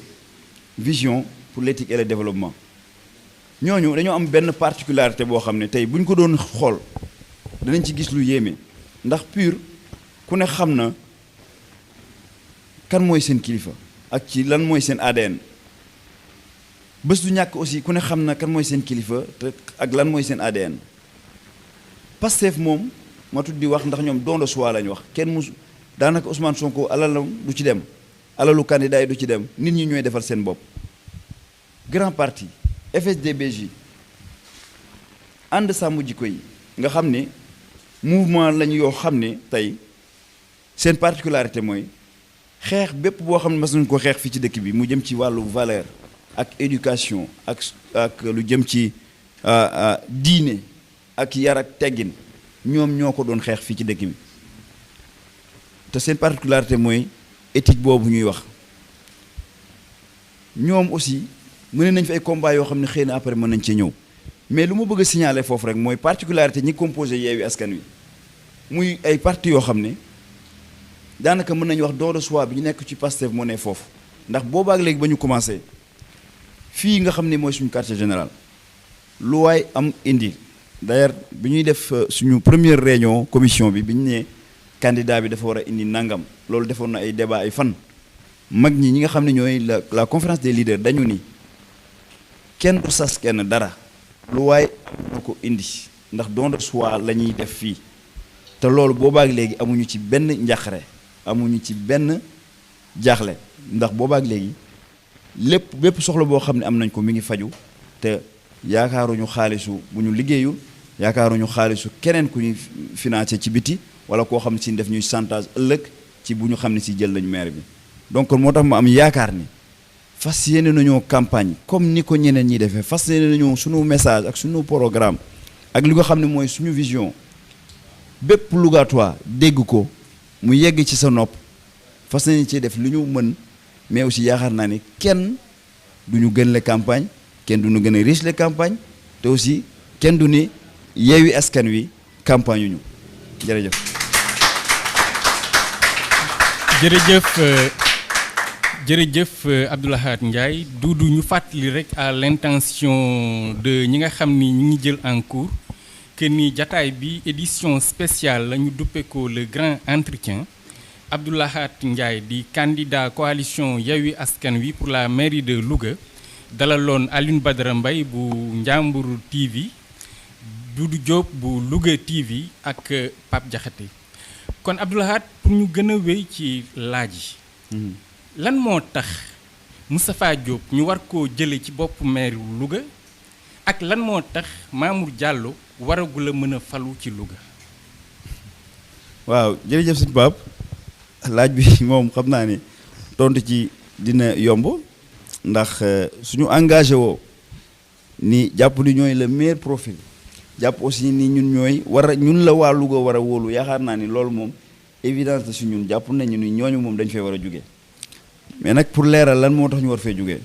Vision pour l'éthique et le développement ñooñu dañoo am benn particularité boo xam ne tey bu ñu ko doon xool danañ ci gis lu yéeme ndax PUR ku ne xam na kan mooy seen kilifa ak ci lan mooy seen ADN Bës du Ñakk aussi ku ne xam na kan mooy seen kilifa te ak lan mooy seen ADN Pastef moom ma tudd di wax ndax ñoom don de soi lañ wax kenn mus daanaka Ousmane Sonko alalam du ci dem alalu candidat yi du ci dem nit ñi ñooy defal seen bopp Grand Parti FSD/BJ ànd sàmm jikko yi nga xam ne mouvement lañu yoo xam ne tey seen particularité mooy xeex bépp boo xam ne mas nañu ko xeex fii ci dëkk bi mu jëm ci wàllu valeur ak éducation ak lu jëm ci diine ak yar ak teggin ñoom ñoo ko doon xeex fii ci dëkk bi te seen particularité mooy éthique boobu ñuy wax ñoom aussi mën nañ fi ay combat yoo xam ne xëy na après mën nañ ci ñëw mais lu ma bëgg a signaler foofu rek mooy particularité ñi composé Yewwi Askan Wi muy ay parti yoo xam ne daanaka mën nañu wax don de soi bi ñu nekk ci Pastef moo ne foofu ndax boobaak léegi ba ñu commencé fii nga xam ne mooy suñu quartier général lu waay am indi d'ailleurs bi ñuy def suñu première réunion commission bi ñu ne candidat bi dafa war a indi nangam loolu defoon na ay débat ay fan mag ñi nga xam ne ñooy la conférence des leaders dañu ni kenn du sas kenn dara lu waay am na ko indi ndax don de soi la ñuy def fii te loolu boobaak léegi amuñu ci benn njàqare amuñu ci benn jaaxle ndax boobaak léegi bépp soxla boo xam ne am nañ ko mi ngi faju te yaakaaruñu xaalisu bu ñu liggéeyul yaakaaruñu xaalisu keneen ku ñuy financé ci biti wala koo xam ne si def ñuy chantage ëllëg ci bu ñu xam ne si jël nañu maire bi donc moo tax ma am yaakaar ni fas yéene nañoo campagne comme ni ko ñeneen ñi defee fas yéene nañoo suñu message ak suñu programme ak li nga xam ne mooy suñu vision bépp Lougatois dégg ko mu yegg ci sa nopp fas nañu ci def lu ñu mën mais aussi yaakaar naa ni kenn du ñu gën le campagne kenn du ñu gën a riche le campagne te aussi kenn du ni Yewwi Askan Wi campagne yu ñu jërëjëf. jërëjëf Abdou Lahad Ndiaye Doudou ñu fàttali rek à l'intention de ñi nga xam ni ñu ngi jël en cours que ni jataay bi édition spéciale la ñu duppe ko le grand entretien. Abdou Lahad Ndiaye di candidat coalition Yewwi Askan Wi pour la mairie de Louga dalaloon Alioune Badara Mbaye bu Njàmbur TV Doudou Diop bu Louga TV ak Pape Diakhaté kon Abdou Lahad pour ñu gën a wéy ci laaj yi lan moo tax Moustapha Diop ñu war koo jële ci bopp maire Louga ak lan moo tax Mamour Diallo waragul a mën a falu ci Louga. waaw jërëjëf sëñ Pape laaj bi moom xam naa ni tontu ci dina yomb ndax suñu engagé woo ni jàpp ni ñooy le meilleur profil jàpp aussi ni ñun la waa Louga war a wóolu yaakaar naa ni loolu moom évidence la si ñun jàpp nañu ni ñooñu moom dañ fee war a jóge mais nag pour leeral lan moo tax ñu war fee jógee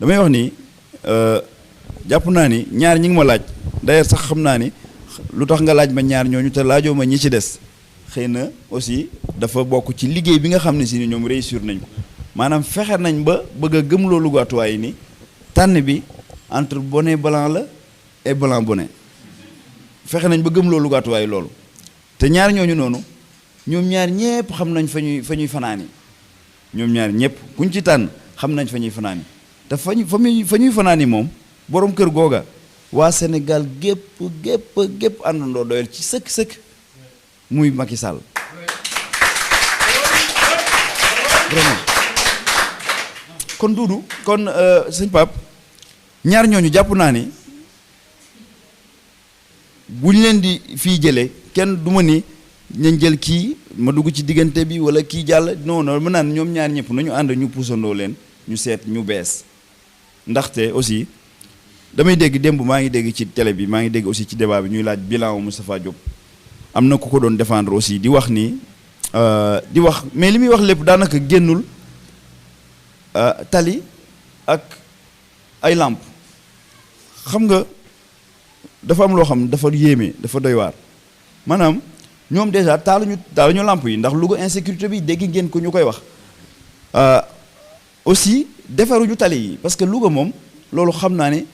damay wax ni jàpp naa ni ñaar ñi ngi ma laaj d'ailleurs sax xam naa ni lu tax nga laaj ma ñaar ñooñu te laajoo ma ñi ci des xëy na aussi dafa bokk ci liggéey bi nga xam ne si ni ñoom réussir nañ ko maanaam fexe nañ ba bëgg a gëmloo Lougatois yi ni tànn bi entre bonnet blanc la et blanc bonnet fexe nañ ba gëmloo Lougatois yi loolu te ñaar ñooñu noonu ñoom ñaar ñépp xam nañ fa ñuy fanaani ñoom ñaar ñépp kuñ ci tànn xam nañ fa ñuy fanaani te fa ñuy fanaani moom borom kër googa waa Sénégal gépp àndandoo doyal ci sëkk muy Macky Sall vraiment kon Doudou kon sëñ Pape ñaar ñooñu jàpp naa ni buñ leen di fii jëlee kenn du ma ni nañ jël kii ma dugg ci diggante bi wala kii jàll non ma naan ñoom ñaar ñëpp nañu ànd ñu puusandoo leen ñu seet ñu bees ndaxte aussi damay dégg démb maa ngi dégg ci télé bi maa ngi dégg aussi ci débat bi ñuy laaj bilan wu Moustapha Diop am na ku ko doon défendre aussi di wax ni di wax mais li muy wax lépp daanaka génnul tali ak ay làmp xam nga dafa am loo xam dafa yéeme dafa doy waar maanaam ñoom déjà taaluñu làmp yi ndax Louga insécurité bi dégg ngeen ko ñu koy wax aussi defaruñu tali yi parce que Louga moom loolu xam naa ne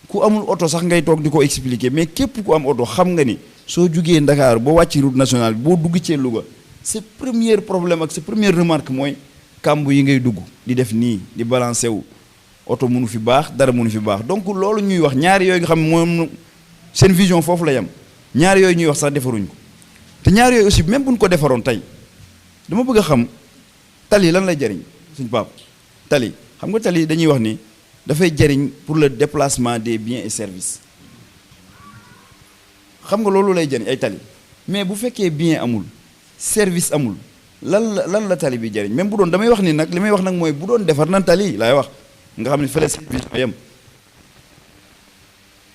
ku amul oto sax ngay toog di ko expliquer mais képp ku am oto xam nga ni soo jugee Dakar boo wàcc route nationale bi boo dugg cee Louga sa premier problème ak sa première remarque mooy kàmb yi ngay dugg di def nii di balancer wu oto mënu fi baax dara mënu fi baax donc loolu ñuy wax ñaari yooyu nga xam moom seen vision foofu la yem ñaari yooyu ñuy wax sax defaruñ ko te ñaari yooyu aussi même buñ ko defaroon tey dama bëgg a xam tali lan lay jariñ suñ Pape tali xam nga tali dañuy wax ni dafay jariñ pour le déplacement des biens et services xam nga loolu lay jariñ ay tali mais bu fekkee bien amul service amul lan la tali bi jariñ même bu doon damay wax ni nag li may wax nag mooy bu doon defar nan tali laay wax nga xam ne fële service yam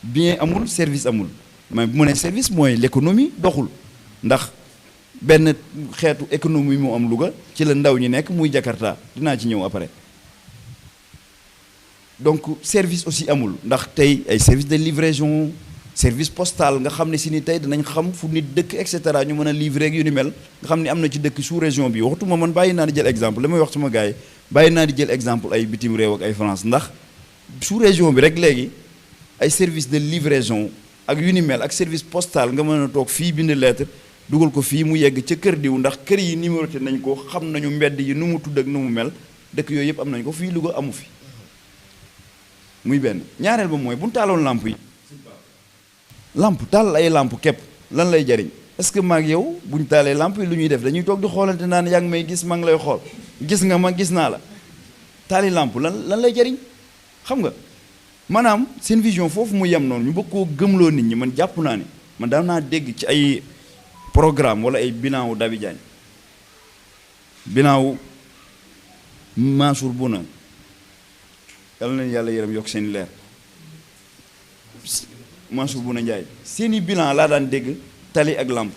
bien amul service amul mais bu mu ne service mooy l'économie doxul ndax benn xeetu économie moo am Louga ci la ndaw ñi nekk muy Jakarta dinaa ci ñëw après donc service aussi amul ndax tey ay service de livraison service postal nga xam ne si ni tey danañ xam fu nit dëkk et cetera ñu mën a livrer ak yu ni mel nga xam ne am na ci dëkk sous région bi waxtuma man bàyyi naa di jël exemple li may wax sama gars yi bàyyi naa di jël exemple ay bitim réew ak ay France ndax sous région bi rek léegi ay service de livraison ak yu ni mel ak service postal nga mën a toog fii bind lettre dugal ko fii mu yegg ca kër diw ndax kër yi numéroté nañ ko xam nañu mbedd yi nu mu tudd ak nu mu mel dëkk yooyu yëpp am nañ ko fii Louga amu fi muy benn ñaareel ba mooy bu ñu taaloon lamp yi lamp taal ay lamp képp lan lay jariñ est-ce que maag yow bu ñu taalee lamp yi lu ñuy def dañuy toog di xoolante naan yaa ngi may gis maa ngi lay xool gis nga ma gis naa la taali lamp lan lay jariñ xam nga maanaam seen vision foofu mu yem noonu ñu bëgg koo gëmloo nit ñi man jàpp naa ne man daan naa dégg ci ay programme wala ay bilan wu Dabi Diagne bilan wu Mansour Bouna yàlla na yàlla yërëm yokk seen leer Mansour Bouna Ndiaye seeni bilan laa daan dégg tali ak lamp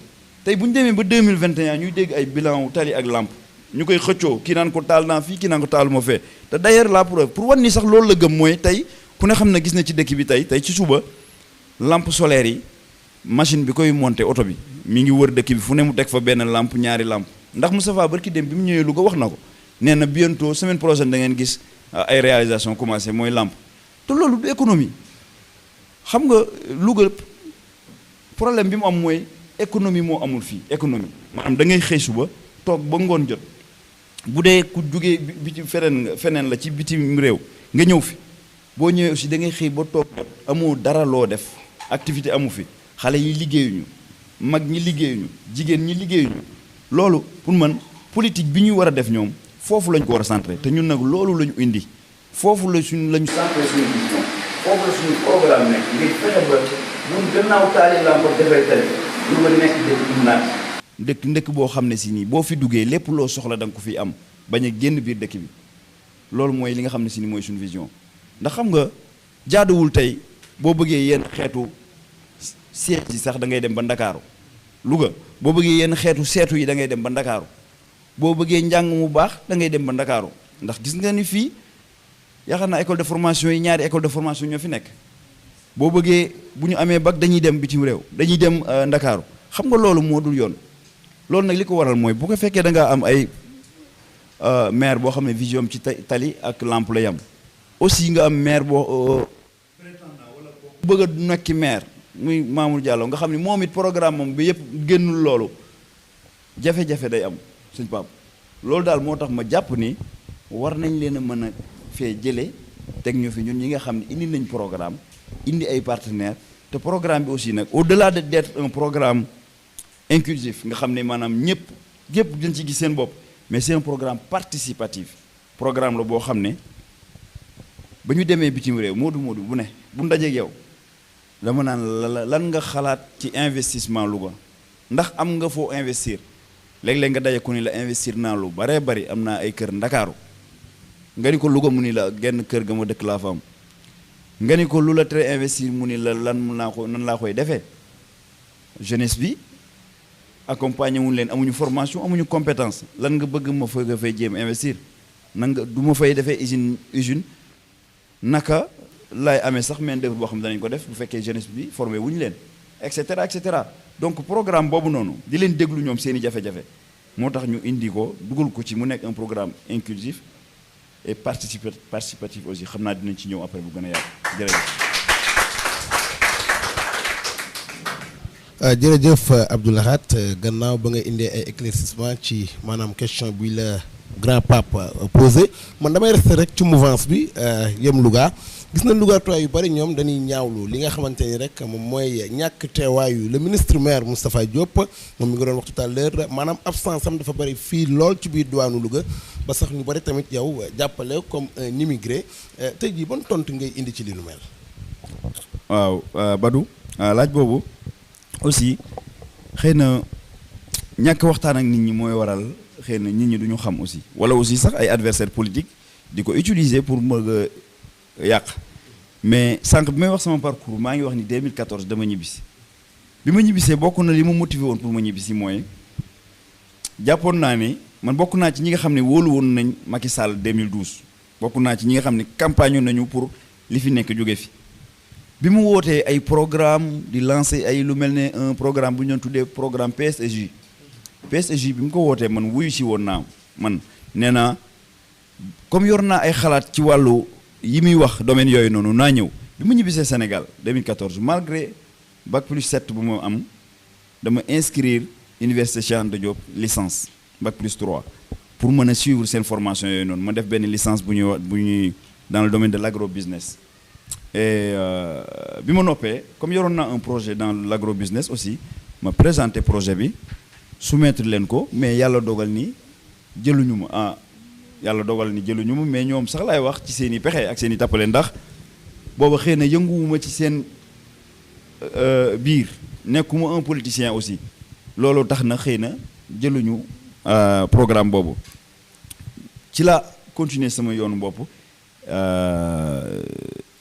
tey bu ñu demee ba 2021 ñuy dégg ay bilan tali ak lampe ñu koy xëccoo kii naan ko taal naa fii kii naan ko taal moo fee te d'ailleurs la preuve pour wan ni sax loolu la gëm mooy tey ku ne xam na gis na ci dëkk bi tey ci suba lampe solaire yi machine bi koy monter oto bi mi ngi wër dëkk bi fu ne mu teg fa benn lampe ñaari lampe ndax Moustapha barki dem bi mu ñëwee Louga wax na ko nee na bientôt semaine prochaine da ngeen gis ay réalisation commencé mooy lampe te loolu du économie xam nga Louga problème bi mu am mooy économie moo amul fii économie maanaam da ngay xëy suba toog ba ngoon jot bu dee ku jugee biti feneen la ci bitim réew nga ñëw fi boo ñëwee aussi da ngay xëy ba toog jot amoo dara loo def activité amu fi xale yi liggéeyuñu mag ñi liggéeyuñu jigéen ñi liggéeyuñu loolu pour man politique bi ñuy war a def ñoom foofu lañ ko war a centré te ñun nag loolu la ñu indi foofu la lañu centré suñu vision foofu la suñu programme nekk ngir fexe ba ñun gannaaw taali lampo defee tali lu nga nekk dëkk naat ndëkk boo xam ne si nii boo fi duggee lépp loo soxla da nga ko fi am bañ a génn biir dëkk bi loolu mooy li nga xam ne si ni mooy suñu vision ndax xam nga jaaduwul tey boo bëggee yenn xeetu siège yi sax da ngay dem ba Ndakaaru Louga boo bëggee yenn xeetu seetu yi da ngay dem ba Ndakaaru boo bëggee njàng mu baax da ngay dem ba Ndakaaru ndax gis nga ni fii yaakaar naa école de formation yi ñaari école de formation ñoo fi nekk boo bëggee bu ñu amee bac dañuy dem bitim réew dañuy dem Ndakaaru xam nga loolu moo dul yoon loolu nag li ko waral mooy bu ko fekkee da ngaa am ay maire boo xam ne vision ci tali ak lampe la yam aussi nga am maire boo prétendant wala bëgg a nekki maire muy Mamour Diallo nga xam ne moom it programme moom bi yëpp génnul loolu jafe-jafe day am suñ pap loolu daal moo tax ma jàpp ni war nañ leen a mën a fee jëlee teg ñu fi ñun ñi nga xam ne indi nañ programme indi ay partenaires te programme bi aussi nag au-delà de d'être un programme inclusif nga xam ne maanaam ñëpp dañ ci gis seen bopp mais c'est un programme participatif programme la boo xam ne ba ñu demee bitim réew moodu bu ne bu ndajeeg yow dama naan lan nga xalaat ci investissement Louga ndax am nga foo investir léeg-léeg nga daje ku ni la investir naa lu baree bari am naa ay kër Ndakaaru nga ni ko Louga mu ni la genn kër ga ma dëkk laa fa am nga ni ko lu la tere investir mu ni la nan laa koy defee jeunesse bi accompagner wuñ leen amuñu formation amuñu compétence lan nga bëgg ma fa nga fay jéem investir nan nga du ma fay defee usine naka laay amee sax main d'œuvre boo xam ne danañ ko def bu fekkee jeunesse bi formé wuñu leen et cetera donc programme boobu noonu di leen déglu ñoom seen i jafe-jafe moo tax ñu indi ko dugal ko ci mu nekk un programme inclusif et participatif aussi xam naa dinañ ci ñëw après bu gën a yaatu jërëjëf. jërëjëf Abdou Lahad gannaaw ba nga indee ay éclaircissement ci maanaam question bi la grand pape posé man damay rester rek ci mouvance bi yem Louga gis na Louga toit yu bari ñoom dañuy ñaawlu li nga xamante ni rek moom mooy ñàkk teewaayu le ministre maire Moustapha Diop moom mi nga doon wax tout à l'heure maanaam absence am dafa bari fii lool ci biir diwaanu Louga ba sax ñu bari tamit yow jàppale comme un immigré tey jii ban tontu ngay indi ci li nu mel. waaw Badou laaj boobu aussi xëy na ñàkk waxtaan ak nit ñi mooy waral xëy na nit ñi duñu xam aussi wala aussi sax ay adversaires politiques di ko utiliser pour bëgg a yàq mais sànq bi may wax sama parcours maa ngi wax ni 2014 dama ñibbisi bi ma ñibbisee bokk na li ma motivé woon pour ma ñibbisi mooy jàppoon naa ni man bokk naa ci ñi nga xam ne wóolu woon nañ Macky Sall 2012 bokk naa ci ñi nga xam ne campagne nañu pour li fi nekk jóge fi bi mu wootee ay programme di lancer ay lu mel ne un programme bu ñu doon tuddee programme PSEJ bi mu ko wootee man wuyu si woon naa man nee naa comme yor naa ay xalaat ci wàllu yi muy wax domaine yooyu noonu naa ñëw bi mu ñibbisee Sénégal 2014 malgré bac plus 7 bu ma am dama inscrire université Cheikh Anta Diop licence bac plus 3 pour mën a suivre seen formation yooyu noonu ma def benn licence bu ñuy dans le domaine de l'agrobusiness et bi ma noppee comme yoroon naa un projet dans l'agrobusiness aussi ma présenté projet bi soumettre leen ko mais yàlla dogal ni jëluñu ma mais ñoom sax laay wax ci seen i pexe ak seen i tappale ndax booba xëy na yënguwuma ci seen biir nekkuma un politicien aussi loolu tax na xëy na jëluñu programme boobu ci la continuer sama yoonu bopp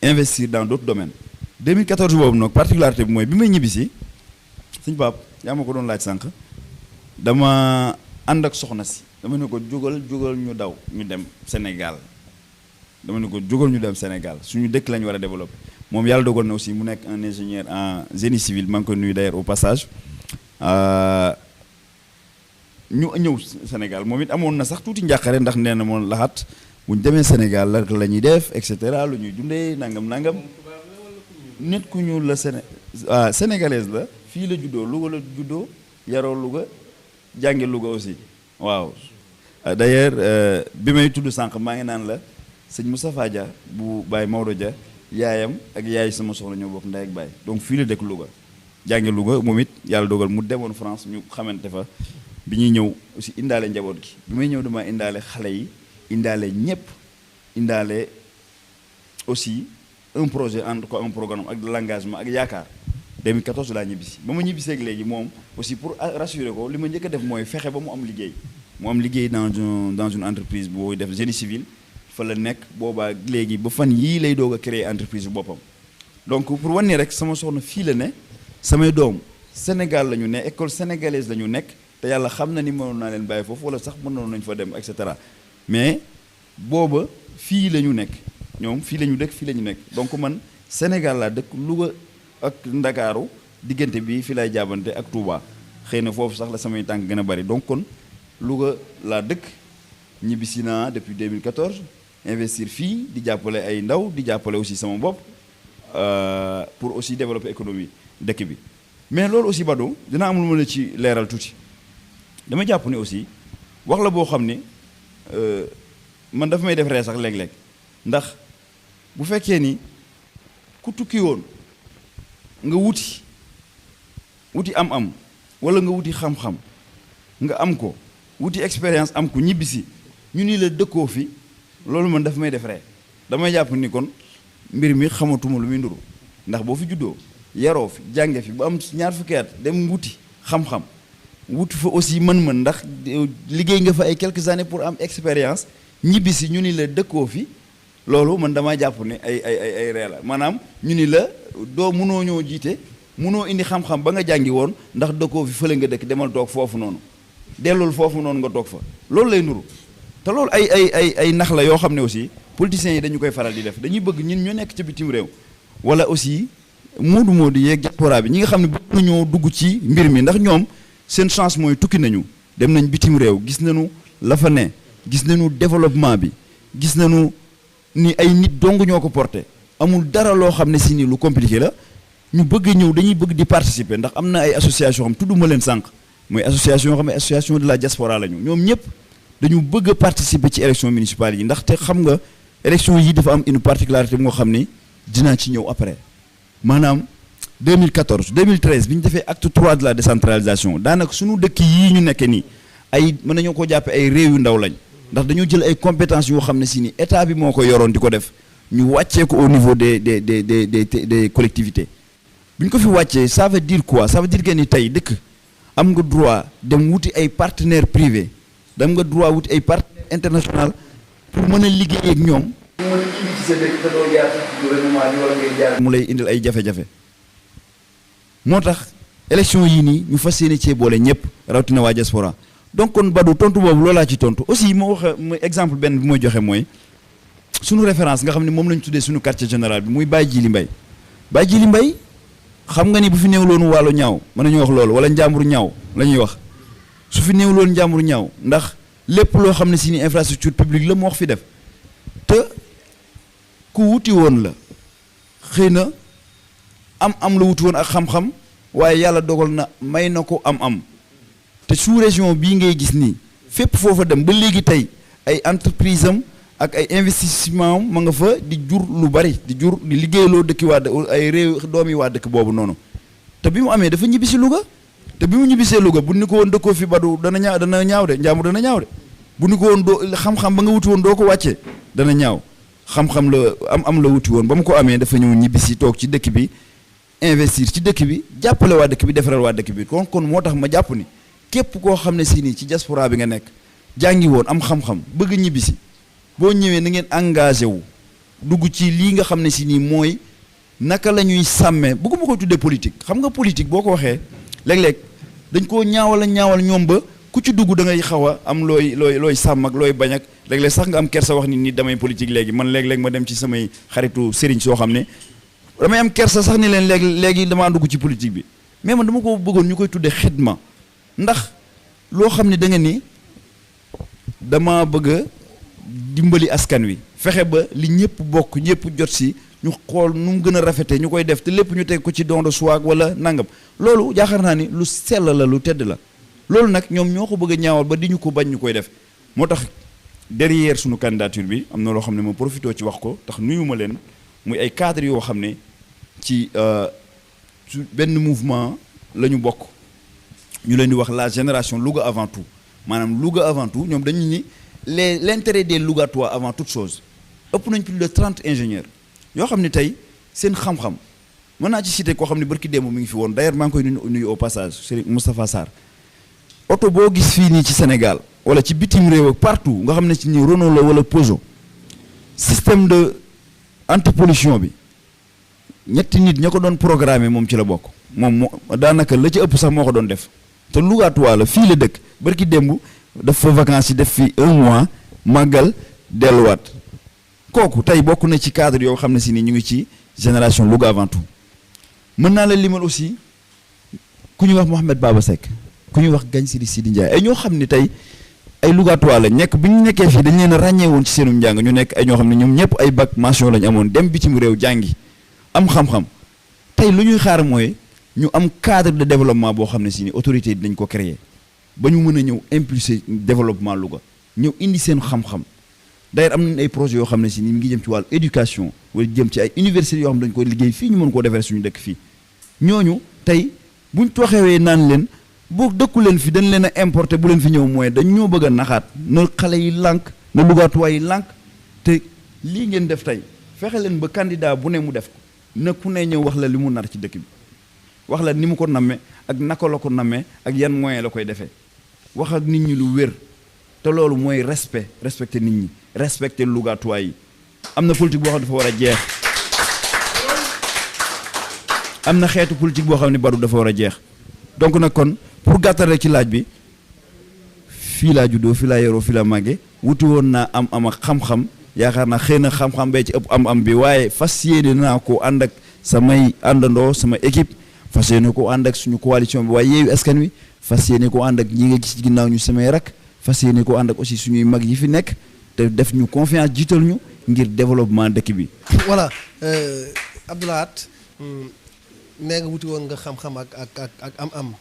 investir dans d'autres domaines 2014 boobu nag particularité bi mooy bi may ñibbisi sëñ Pape yaa ma ko doon laaj sànq dama ànd ak soxna si dama ne ko jógal ñu daw ñu dem Sénégal dama ne ko jógal ñu dem Sénégal suñu dëkk lañu war a développer moom yàlla dogal na aussi mu nekk un ingénieur en génie civil maa ngi ko nuyu d'ailleurs au passage ñu ñëw Sénégal moom it amoon na sax tuuti njàqare ndax nee na moom laxat bu ñu demee Sénégal la ñuy def et cetera lu ñuy dundee nangam nit ku ñuul la sénégalaise la fii la juddoo Louga la juddoo yaroo Louga jànge Louga aussi waaw d'ailleurs bi may tudd sànq maa ngi naan la sëñ Moustapha Dia bu Baye Maodo Dia yaayam ak yaay sama soxna ñoo bokk ndey ak baay donc fii la dëkk Louga jànge Louga moom it yàlla dogal mu demoon France ñu xamante fa bi ñuy ñëw aussi indaale njaboot gi bi may ñëw dama indaale xale yi indaale ñëpp indaale aussi un projet entre quoi un programme ak de l'engagement ak yaakaar 2014 laa ñibbisi ba ma ñibbisee ak léegi moom aussi pour rassurer ko li ma njëkk a def mooy fexe ba mu am liggéey dans une entreprise boo def génie civil fa la nekk boobaa léegi ba fan yii lay doog a créer entreprise bu boppam donc pour wan ni rek sama soxna fii la ne samay doom Sénégal la ñu ne école sénégalaise la ñu nekk te yàlla xam na ni mënoon naa leen bàyyi foofu wala sax mënoon nañu fa dem et cetera mais booba fii la ñu nekk ñoom fii la ñu dëkk fii la ñu nekk donc man Sénégal laa dëkk Louga ak Ndakaaru diggante bi fi lay jaabante ak Touba xëy na foofu sax la samay tànk gën a bari donc kon Louga laa dëkk ñibbisi naa depuis 2014 investir fii di jàppale ay ndaw di jàppale aussi sama bopp pour aussi développer économie dëkk bi mais loolu aussi Badou dina am lu ma la ci leeral tuuti dama jàpp ne aussi wax la boo xam ne man dafa may def ree sax léeg-léeg ndax bu fekkee ni ku tukki woon nga wuti am wala nga wuti xam-xam nga am ko wuti expérience am ko ñibbisi ñu ni la dëkkoo fi loolu man dafa may def ree damay jàpp ni kon mbir mi xamatuma lu muy nduru ndax boo fi juddoo yaroo fi jànge fi ba am ñaar fukki at dem wuti xam-xam wuti fa aussi mën-mën ndax liggéey nga fa ay quelques années pour am expérience ñibbisi ñu ni la dëkkoo fi loolu man damaa jàpp ne ay ree la maanaam ñu ni la doo mënoo ñoo jiite mënoo indi xam-xam ba nga jàngi woon ndax dëkkoo fi fële nga dëkk demal toog foofu noonu dellul foofu noonu nga toog fa loolu lay nuru te loolu ay nax la yoo xam ne aussi politiciens yi dañu koy faral di def dañuy bëgg ñun ñu nekk ca bitim réew wala aussi moodu yeeg diaspora bi ñi nga xam ne bëgg nañoo dugg ci mbir mi ndax ñoom seen chance mooy tukki nañu dem nañ bitim réew gis nañu la fa ne gis nañu développement bi gis nañu ni ay nit dong ñoo ko porté amul dara loo xam ne si ni lu compliqué la ñu bëgg ñëw dañuy bëgg di participer ndax am na ay association xam tudduma leen sànq mooy association yoo xam ne association de la diaspora la ñu ñoom ñëpp dañu bëgg a participer ci élection municipale yi ndaxte xam nga élection yi dafa am une particularité moo xam ni dinaa ci ñëw après maanaam 2014 2013 bi ñu defee acte 3 de la décentralisation daanaka suñu dëkk yii ñu nekkee nii ay mën nañoo ko jàppe ay réew yu ndaw lañ ndax dañoo jël ay compétences yoo xam ne si ni état bi moo ko yoroon di ko def ñu wàccee ko au niveau des collectivités bu ñu ko fi wàccee ça veut dire quoi ça veut dire que ni tey dëkk am nga droit dem wuti ay partenaires privés dem nga droit wuti ay partenaires international pour mën a liggéey ak ñoom. mu mën a indi ci sa dëkk te doo jaar ci gouvernement bi wala ngay jaar mu lay indil ay jafe-jafe moo tax élection yii nii ñu fas yéene cee boole ñëpp rawatina waa diaspora donc kon Badou tontu boobu loolaa ci tontu aussi moo wax exemple benn bi mooy joxe mooy suñu référence nga xam ne moom lañ tuddee suñu quartier général bi muy Baye Djili Mbaye Baye Djili Mbaye xam nga ni bu fi néewloonu wàllu ñaaw mën nañu wax loolu wala njàmbur ñaaw la ñuy wax su fi néewloon njàmbur ñaaw ndax lépp loo xam ne si ni infrastructure publique la mu wax fi def te ku wuti woon la xëy na am la wuti woon ak xam-xam waaye yàlla dogal na may na ko am te sous région bii ngay gis nii fépp foofa dem ba léegi tey ay entreprise am ak ay investissement am ma nga fa di jur lu bari di liggéeyloo dëkki waa ay réew doomi waa dëkk boobu noonu te bi mu amee dafa ñibbisi Louga te bi mu ñibbisee Louga bu ni ko woon dëkkoo fi Badou dana ñaaw de njàmbur dana ñaaw de bu ni ko woon doo xam-xam ba nga wuti woon doo ko wàccee dana ñaaw xam-xam la am la wuti woon ba mu ko amee dafa ñëw ñibbisi toog ci dëkk bi investir ci dëkk bi jàppale waa dëkk bi defaral waa dëkk bi kon moo tax ma jàpp ni képp koo xam ne si nii ci diaspora bi nga nekk jàngi woon am xam-xam bëgg ñibbisi boo ñëwee na ngeen engagé wu dugg ci lii nga xam ne si nii mooy naka la ñuy sàmmee bëgguma ko tuddee politique xam nga politique boo ko waxee léeg-léeg dañ koo ñaawal ñoom ba ku ci dugg da ngay xaw a am looy sàmm ak looy bañ ak léeg-léeg sax nga am kersa wax ni damay politique léegi man léeg-léeg ma dem ci samay xaritu sëriñ soo xam ne damay am kersa sax ni leen léegi damaa dugg ci politique bi mais man dama ko bëggoon ñu koy tuddee xidma ndax loo xam ne da nga ni dama bëgg a dimbali askan wi fexe ba li ñëpp bokk ñëpp jot si ñu xool nu mu gën a rafetee ñu koy def te lépp ñu teg ko ci don de soi wala nangam loolu yaakaar naa ni lu sell la lu tedd la loolu nag ñoom ñoo ko bëgg a ñaawal ba di ñu ko bañ ñu koy def moo tax derrière suñu candidature bi am na loo xam ne ma profité ci wax ko tax nuyu ma leen muy ay cadres yoo xam ne ci benn mouvement la ñu bokk ñu leen di wax la génération Louga avant tout maanaam Louga avant tout ñoom dañu ni l'intérêt des Lougatois avant toute chose ëpp nañ plus de 30 ingénieurs yoo xam ne tey seen xam-xam mën naa ci citer koo xam ne barki démb mi ngi fi woon d'ailleurs maa ngi koy nuyu au passage Serigne Moustapha Sarr oto boo gis fii nii ci Sénégal wala ci bitim réew ak partout nga xam ne ci ni Renault la wala Peugeot système de anti-pollution bi ñetti nit ña ko doon programmer moom ci la bokk moom moo daanaka la ci ëpp sax moo ko doon def te Lougatois la fii la dëkk barki démb daf fa vacances yi def fi 1 mois màggal delluwaat kooku tey bokk na ci cadre yoo xam ne si ni ñu ngi ci génération Louga avant tout mën naa la limal aussi ku ñuy wax Mouhamed Baba Seck ku ñuy wax Gagne Sidi Ndiaye ay ñoo xam ne tey ay Lougatois la nekk bi ñu nekkee fii dañ leen a ràññee woon ci seenum njàng ñu nekk ay ñoo xam ne ñoom ñëpp ay bac mention lañu amoon dem bitim réew jàngi am xam-xam tey lu ñuy xaar mooy ñu am cadre de développement boo xam ne si ni autorité yi dinañ ko créer ba ñu mën a ñëw impulser développement Louga ñëw indi seen xam-xam d'ailleurs am nañ ay projets yoo xam ne si ni mi ngi jëm ci wàllu éducation wala jëm ci ay universités yoo xam ne dañ ko liggéey fii ñu mën koo defee suñu dëkk fii ñooñu tey buñ toxewee naan leen boo dëkku leen fi dañ leen a importer bu leen fi ñëw mooy dañ ñoo bëgg a naxaat na xale yi lànk na Lougatois yi lànk te lii ngeen def tey fexe leen ba candidat bu ne mu def ko na ku ne ñëw wax la li mu nar ci dëkk bi wax la ni mu ko nammee ak naka la ko nammee ak yan moyen la koy defee wax ak nit ñi lu wér te loolu mooy respecter nit ñi respecter Lougatois yi am na politique boo xam ne dafa war a jeex am na xeetu politique boo xam ne baru dafa war a jeex donc nag kon pour gàttal rek ci laaj bi fii laa juddoo fii laa yoroo fii laa màggee wuti woon naa am ak xam-xam yaakaar naa xëy na xam-xam bee ci ëpp am bi waaye fas yéene naa ko ànd ak samay àndandoo sama équipe fas yéene ko ànd ak suñu coalition bi waaye Yewwi Askan Wi fas yéene ko ànd ak ñi nga gis ci ginnaaw ñu samay rak fas yéene ko ànd ak aussi suñuy mag yi fi nekk te def ñu confiance jiital ñu ngir développement dëkk bi. voilà Abdou Lahat nee nga wuti woon nga xam-xam ak am-am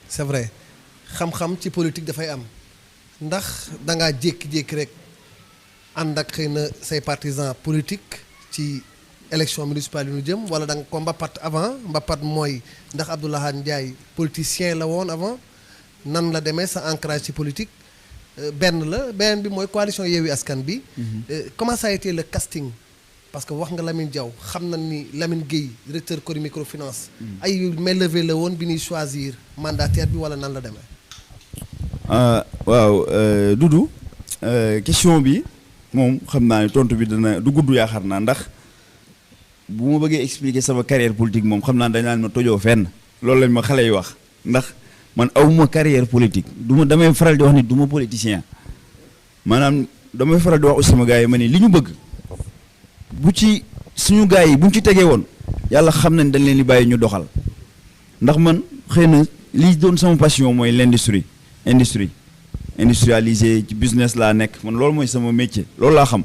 c'est vrai xam-xam ci politique dafay am ndax da ngaa jékki-jékki rek ànd ak xëy na say partisans politique ci élection municipale yi ñu jëm wala da nga ko mbapat avant mbapat mooy ndax Abdou Lahat Ndiaye politicien la woon avant nan la demee sa ancrage ci politique benn bi mooy coalition Yewwi Askan bi comment ça a été le casting parce que wax nga Lamine Diaw xam na ni Lamine Gueye directeur Cori microfinance ay mainlevée la woon bi ñuy choisir mandataire bi wala nan la demee waaw Doudou question bi moom xam naa ne tontu bi dana du gudd yaakaar naa ndax bu ma bëggee expliquer sama carrière politique moom xam naa dañ naan ma tojoo fenn loolu lañ ma xale yi wax ndax man awuma carrière politique damay faral di wax ni du ma politicien maanaam damay faral di wax aussi sama gars yi ma ni li ñu bëgg bu ci suñu gars yi buñ ci tegee woon yàlla xam nañ dañ leen di bàyyi ñu doxal ndax man xëy na li doon sama passion mooy industrialisé ci business laa nekk man loolu mooy sama métier loolu laa xam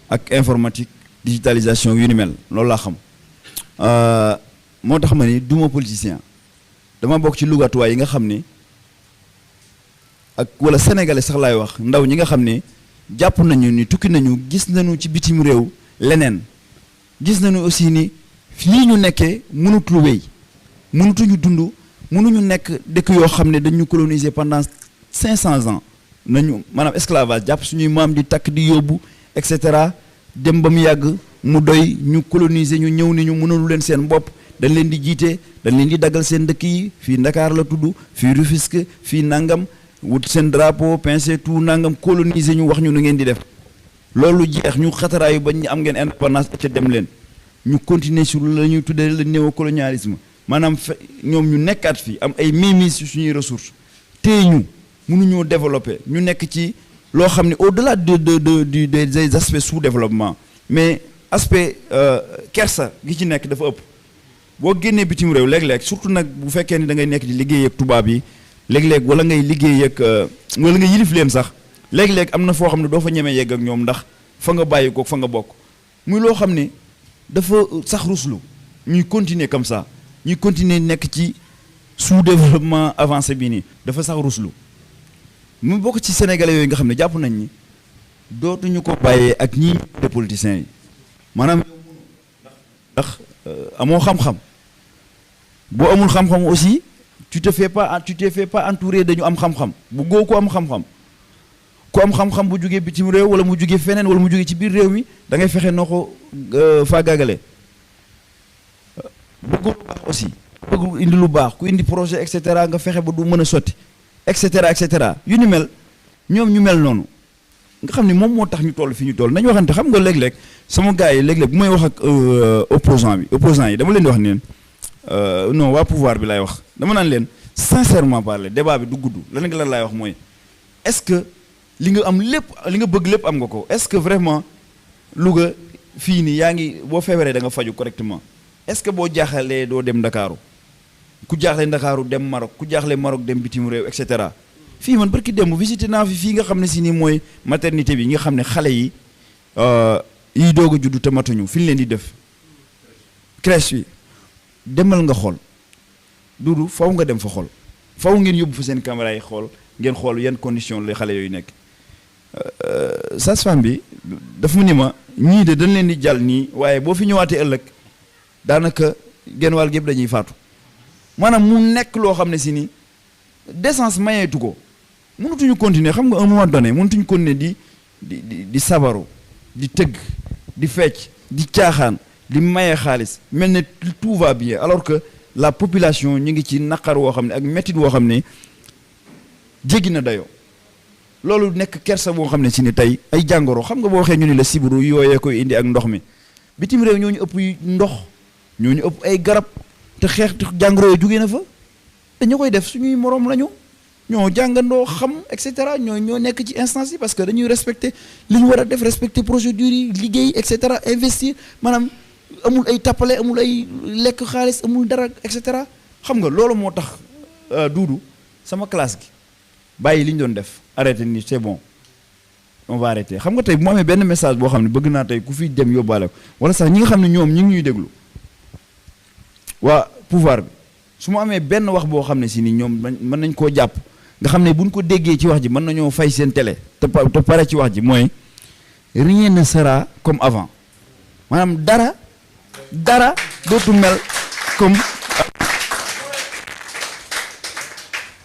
ak informatique digitalisation yu ni mel loolu laa xam moo tax ma ni du ma politicien dama bokk ci Lougatois yi nga xam ni ak wala sénégalais sax laay wax ndaw ñi nga xam ni jàpp nañu ni tukki nañu gis nañu ci bitim réew leneen gis nañu aussi ni lii ñu nekkee mënut lu wéy mënutuñu dund mënuñu nekk dëkk yoo xam ne dañu coloniser pendant 500 ans nañu maanaam esclavage jàpp suñuy maam di takk di yóbbu et cetera dem ba mu yàgg mu doy ñu coloniser ñu ñëw ni ñu mënalu leen seen bopp dañ leen di jiite dañ leen di daggal seen dëkk yi fii Ndakaar la tudd fii Rufisque fii nangam wut seen drapeau pincé tout nangam coloniser ñu wax ñu nu ngeen di def loolu jeex ñu xataraayu bañ ñu am ngeen indépendance ca dem leen ñu continuer sur la ñuy tuddee le néocolonialisme maanaam ñoom ñu nekkaat fi am ay mainmise ci suñuy ressources téye ñu mënuñoo développer ñu nekk ci loo xam ne au-delà des aspects sous-développement mais aspect kersa gi ci nekk dafa ëpp boo génnee bitim réew léeg-léeg surtout nag bu fekkee ni da ngay nekk di liggéey ak tubaab yi léeg-léeg wala ngay liggéey ak wala nga yilif leen sax léeg-léeg am na foo xam ne doo fa ñemee yegg ak ñoom ndax fa nga bàyyi ko fa nga bokk muy loo xam ne dafa sax ruslu ñuy continuer comme ça ñuy continuer nekk ci sous-développement avancé bi nii dafa sax ruslu mu bokk ci sénégalais yooyu nga xam ne jàpp nañ ni dootuñu ko bàyyee ak ñii de politiciens yi maanaam ndax amoo xam-xam boo amul xam-xam aussi tu te fais pas entourer dañu am xam-xam bu góo ko am xam-xam ku am xam-xam bu jógee bitim réew wala mu jógee feneen wala mu jógee ci biir réew mi da ngay fexe noo ko faagaagale bëgg lu baax aussi bëgg indi lu baax ku indi projet et cetera nga fexe ba du mën a sotti et cetera yu ni mel ñoom ñu mel noonu nga xam ne moom moo tax ñu toll fi ñu toll nañu waxante xam nga léeg-léeg sama gars yi léeg-léeg bu may wax ak opposant yi dama leen di wax ne leen non waa pouvoir bi laay wax dama naan leen sincèrement parler débat bi du gudd lan laay wax mooy est-ce que li nga am lépp li nga bëgg lépp am nga ko est-ce que vraiment Louga fii nii yaa ngi boo feebaree da nga faju correctement est-ce que boo jaaxalee doo dem Ndakaaru ku jaaxle Ndakaaru dem Maroc ku jaaxle Maroc dem bitim réew et cetera fii man barki dem visité naa fii nga xam ne si nii mooy maternité bi nga xam ne xale yi yiy doog a juddu te matuñu fi ñu leen di def crèche bi demal nga xool dudu faw nga dem fa xool faw ngeen yóbbu fa seen caméra yi xool ngeen xool yan condition la xale yooyu nekk sage-femme bi dafa mu ni ma ñii de dañ leen di jàll nii waaye boo fi ñëwaatee ëllëg daanaka genn wàll gépp dañuy faatu maanaam mu nekk loo xam ne si ni décence mayeetu ko mënatuñu continuer xam nga un moment donné mënatuñu continuer di sabaru di tëgg di fecc di caaxaan di maye xaalis mel ne tout va bien alors que la population ñu ngi ci naqar woo xam ne ak métit woo xam ne jéggi na dayoo loolu nekk kersa boo xam ne si ni tey ay jàngoro xam nga boo waxee ñu ni la sibiru yooyee koy indi ak ndox mi bitim réew ñoo ñu ëpp ndox ñoo ñu ëpp ay garab te xeex jàngoro yooyu jugee na fa dañu koy def suñuy moroom lañu ñoo jàngandoo xam et cetera ñoo nekk ci instance yi parce que dañuy respecter li ñu war a def respecter procédures yi liggéey et cetera investir maanaam amul ay tappale amul ay lekk xaalis amul dara et cetera xam nga loolu moo tax duudu sama classe gi bàyyi li ñu doon def arrêté ni c'est bon on va arrêter xam nga tey bu mu amee benn message boo xam ne bëgg naa tey ku fi dem yóbbaale ko wala sax ñi nga xam ne ñoom ñi ngi ñuy déglu waa pouvoir bi su ma amee benn wax boo xam ne si ni ñoom mën nañ koo jàpp nga xam ne buñ ko déggee ci wax ji mën nañoo fay seen télé te pare ci wax ji mooy rien ne sera comme avant maanaam dara dootu mel comme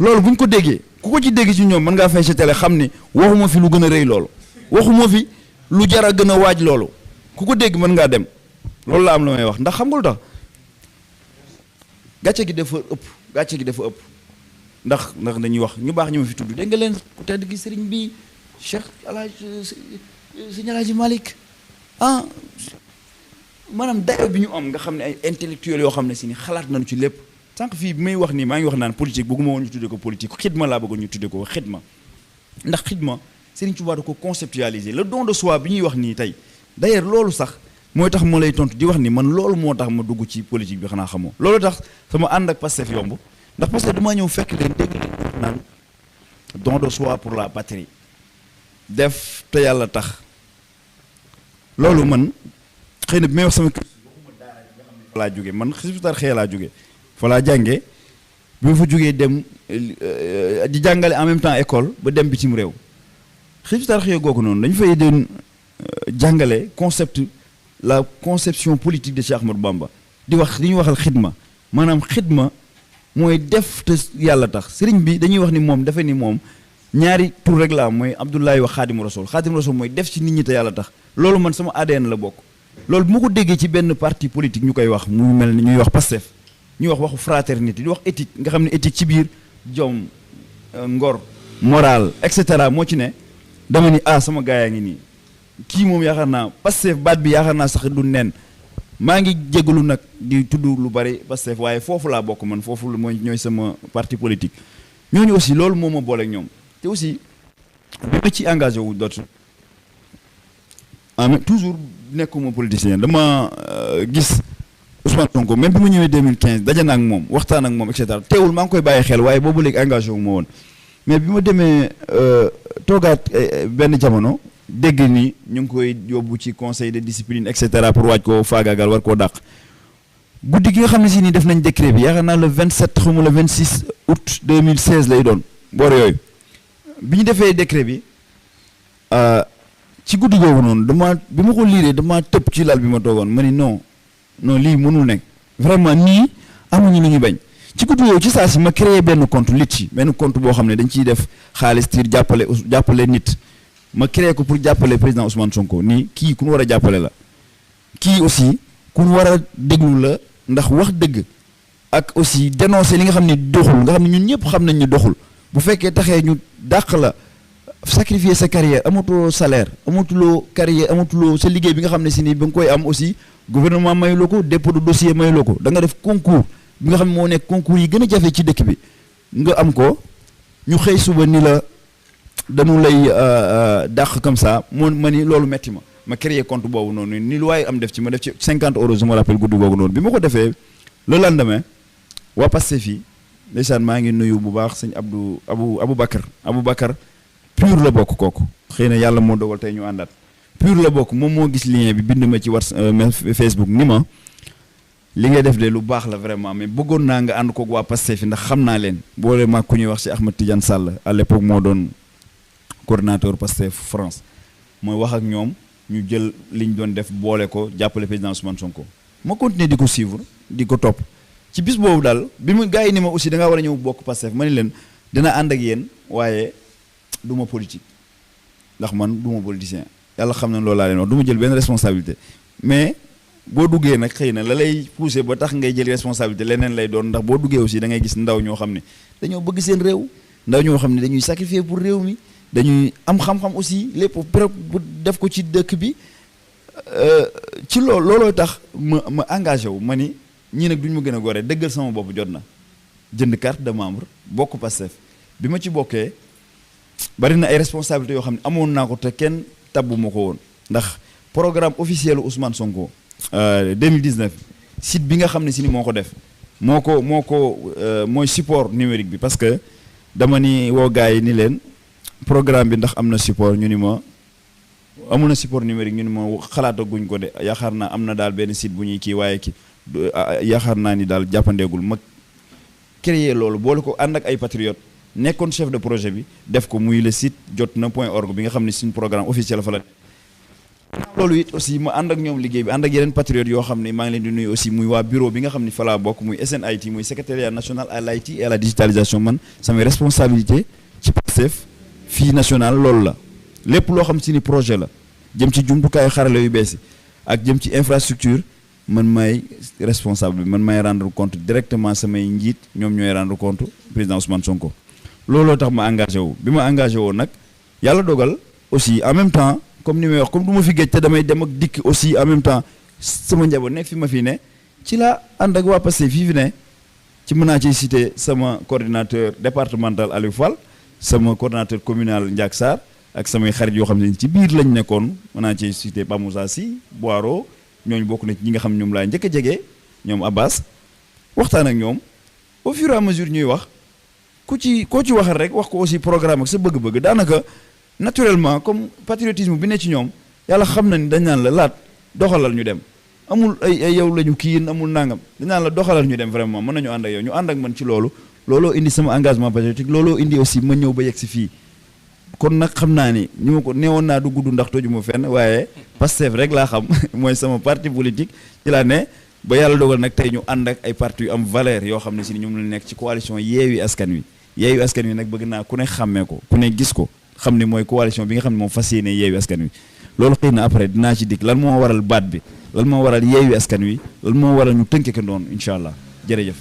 loolu buñ ko déggee ku ko ci dégg ci ñoom mën ngaa fay sa télé xam ne waxuma fi lu gën a rëy loolu waxuma fi lu jar a gën a waaj loolu ku ko dégg mën ngaa dem loolu la am la may wax ndax xam nga lu tax gàcce gi dafa ëpp ndax dañuy wax ñu baax ñu ma fi tudd dégg nga leen ku tedd gi sëriñ bi Cheikh Sëriñ Alaaji Malick maanaam dayo bi ñu am nga xam ne ay intellectuels yoo xam ne si ni xalaat nañu ci lépp sànq fii bi may wax nii maa ngi wax naan politique bëgguma woon ñu tuddee ko politique xidma laa bëggoon ñu tuddee ko xidma ndax xidma Sëriñ Tuubaa da ko conceptualiser le don de soi bi ñuy wax nii tey d'ailleurs loolu sax mooy tax ma lay tontu di wax ni man loolu moo tax ma dugg ci politique bi xanaa xamoo loolu tax sama ànd ak Pastef yomb ndax parce que damaa ñëw fekk leen dégg leen naan don de soi pour la patrie def te yàlla tax loolu man xëy na bi may wax sama kër fa laa jóge man Hizbut Tarqiyyah laa jóge fa laa jàngee bi ma fa jógee dem di jàngale en même temps école ba dem bitim réew Hizbut Tarqiyyah googu noonu dañu fay doon jàngale la conception politique de Cheikh Ahmadou Bamba di wax li ñuy waxal xidma maanaam xidma mooy def te yàlla tax sëriñ bi dañuy wax ni moom dafa ni moom ñaari tur rek la am mooy Abdoulaye wa Xaadimu Rasul Xaadimu Rasul mooy def ci nit ñi te yàlla tax loolu man sama ADN la bokk loolu bu ma ko déggee ci benn parti politique ñu koy wax mu mel ni ñuy wax Pastef ñuy wax waxu fraternité di wax éthique nga xam ne éthique ci biir jom ngor moral et cetera moo ci ne dama ni sama gaa yaa ngi nii kii moom yaakaar naa Pastef baat bi yaakaar naa sax du nen maa ngi jégalu nag di tudd lu bari Pastef waaye foofu laa bokk man foofu mooy ñooy sama parti politique ñooñu aussi loolu moo ma boole ak ñoom te aussi bi ma ci engagé wu dootu toujours nekkuma politicien dama gis Ousmane Sonko même bi ma ñëwee 2015 daje na ak moom waxtaan ak moom et cetera teewul maa ngi koy bàyyi xel waaye boobu léegi engagé wu ma woon mais bi ma demee toogaat benn jamono dégg ni ñu ngi koy yóbbu ci conseil de discipline et cetera pour waaj koo faagaagal war koo dàq guddi gi nga xam ne si nii def nañ décret bi yaakaar naa le 27 xaw ma le 26 août 2016 lay doon boor yooyu bi ñu defee décret bi ci guddi googu noonu bi ma ko liiree dama tëb ci lal bi ma toogoon ma ni non lii mënul nekk vraiment nii amuñu lu ñu bañ ci guddi googu ci saa si ma créé benn compte Litchi benn compte boo xam ne dañ ciy def xaalis tiir jàppale nit ma créé ko pour jàppale président Ousmane Sonko nii kii ku ñu war a jàppale la kii aussi ku ñu war a déglu la ndax wax dëgg ak aussi dénoncer li nga xam ne doxul nga xam ne ñun ñëpp xam nañ ñu doxul bu fekkee taxee ñu dàq la sacrifier sa carrière amatuloo salaire amatuloo carrière amatuloo sa liggéey bi nga xam ne si nii ba nga koy am aussi gouvernement mayuloo ko dépôt de dossier mayuloo ko da nga def concours bi nga xam ne moo nekk concours yi gën a jafe ci dëkk bi nga am ko ñu xëy suba ni la dañu lay dàq comme ça ma ni loolu metti ma créé compte boobu noonu ni lu waaye am def ci ma def ci 50 euros je me rappelle guddi googu noonu bi ma ko defee le lendemain waa Pastef fii ndeysaan maa ngi nuyu bu baax sëñ Aboubacar pur la bokk kooku xëy na yàlla moo dogal tey ñu àndaat pur la bokk moom moo gis lien bi bind ma ci Facebook ni ma li ngay def de lu baax la vraiment mais bëggoon naa nga ànd koog waa Pastef fi ndax xam naa leen boole maa ku ñuy wax ci Ahmed Tidiane Sall à l'époque moo doon coordinateur Pastef France mooy wax ak ñoom ñu jël li ñu doon def boole ko jàppale président Ousmane Sonko ma continuer di ko suivre di ko topp ci bis boobu daal bi mu gars yi ni ma aussi da ngaa war a ñëw bokk Pastef ma ni leen dina ànd ak yéen waaye du ma politique ndax man du ma politicien yàlla xam na loolu laa leen wax du ma jël benn responsabilité mais boo duggee nag xëy na la lay poussé ba tax ngay jël responsabilité leneen lay doon ndax boo duggee aussi da ngay gis ndaw ñoo xam ne dañoo bëgg seen réew ndaw ñoo xam ne dañuy sacrifier pour réew mi dañuy am xam-xam aussi lépp bu def ko ci dëkk bi ci looloo tax ma engagé wu ma ni ñii nag duñ ma gën a gore dëggal sama bopp jot na jënd carte de membre bokk Pastef bi ma ci bokkee bari na ay responsabilités yoo xam ne amoon naa ko te kenn tabbu ma ko woon ndax programme officiel Ousmane Sonko 2019 site bi nga xam ne si ni moo ko def mooy support numérique bi parce que dama ni woo gars yi ni leen programme bi ndax am na support ñu ni ma amul na support numérique ñu ni ma xalaataguñ ko de yaakaar naa am na daal benn site bu ñuy kii waaye yaakaar naa ni daal jàppandeegul ma créer loolu boole ko ànd ak ay patriotes nekkoon chef de projet bi def ko muy le site jotna.org bi nga xam ne suñu programme officiel fa la loolu it aussi ma ànd ak ñoom liggéey bi ànd ak yeneen patriotes yoo xam ne maa ngi leen di nuyu aussi muy waa bureau bi nga xam ne fa laa bokk muy SNIT muy secrétariat national à l'IT et à la digitalisation man samay responsabilité ci Pastef fii national loolu la lépp loo xam si ni projet la jëm ci jumtukaayu xarale yu bees yi ak jëm ci infrastructure man may responsable bi man may rendre compte directement samay njiit ñoom ñooy rendre compte président Ousmane Sonko looloo tax ma engagé wu bi ma engagé woo nag yàlla dogal aussi en même temps comme ni may wax comme du ma fi géej te damay dem ak dikk aussi en même temps sama njaboot nekk fi ma fi ne ci laa ànd ak waa Pastef fii fi ne ci mën naa ciy citer sama coordinateur départemental Aliou Fall sama coordinateur communal Ndiak Sarr ak samay xarit yoo xam ne ci biir lañ nekkoon mën naa ciy citer Ba Moussa Sy Boiro ñooñu bokk na ci ñi nga xam ne ñoom laa njëkk a jege ñoom Abbas waxtaan ak ñoom au fur et à mesure ñuy wax koo ci waxal rek wax ko aussi programme ak sa bëgg-bëgg daanaka naturellement comme patriotisme bi ne ci ñoom yàlla xam na ni dañ naan la laat doxalal ñu dem amul ay yow lañu kii yéen amul nangam dañ naan la doxalal ñu dem vraiment mën nañu ànd ak yow ñu ànd ak man ci looloo indi sama engagement patriotique looloo indi aussi ma ñëw ba yegg si fii kon nag xam naa ni ñu ma ko neewoon naa du gudd ndax toju ma fenn waaye Pastef rek laa xam mooy sama parti politique ci laa ne ba yàlla dogal nag tey ñu ànd ak ay parti yu am valeur yoo xam ne si ñoom la nekk ci coalition Yewwi Askan Wi nag bëgg naa ku ne xàmmee ko ku ne gis ko xam ne mooy coalition bi nga xam ne moom fas yéene Yewwi Askan Wi loolu xëy na après dinaa ci dikk lan moo waral baat bi lan moo waral Yewwi Askan Wi lan moo waral ñu tënke ko noonu incha allah jërëjëf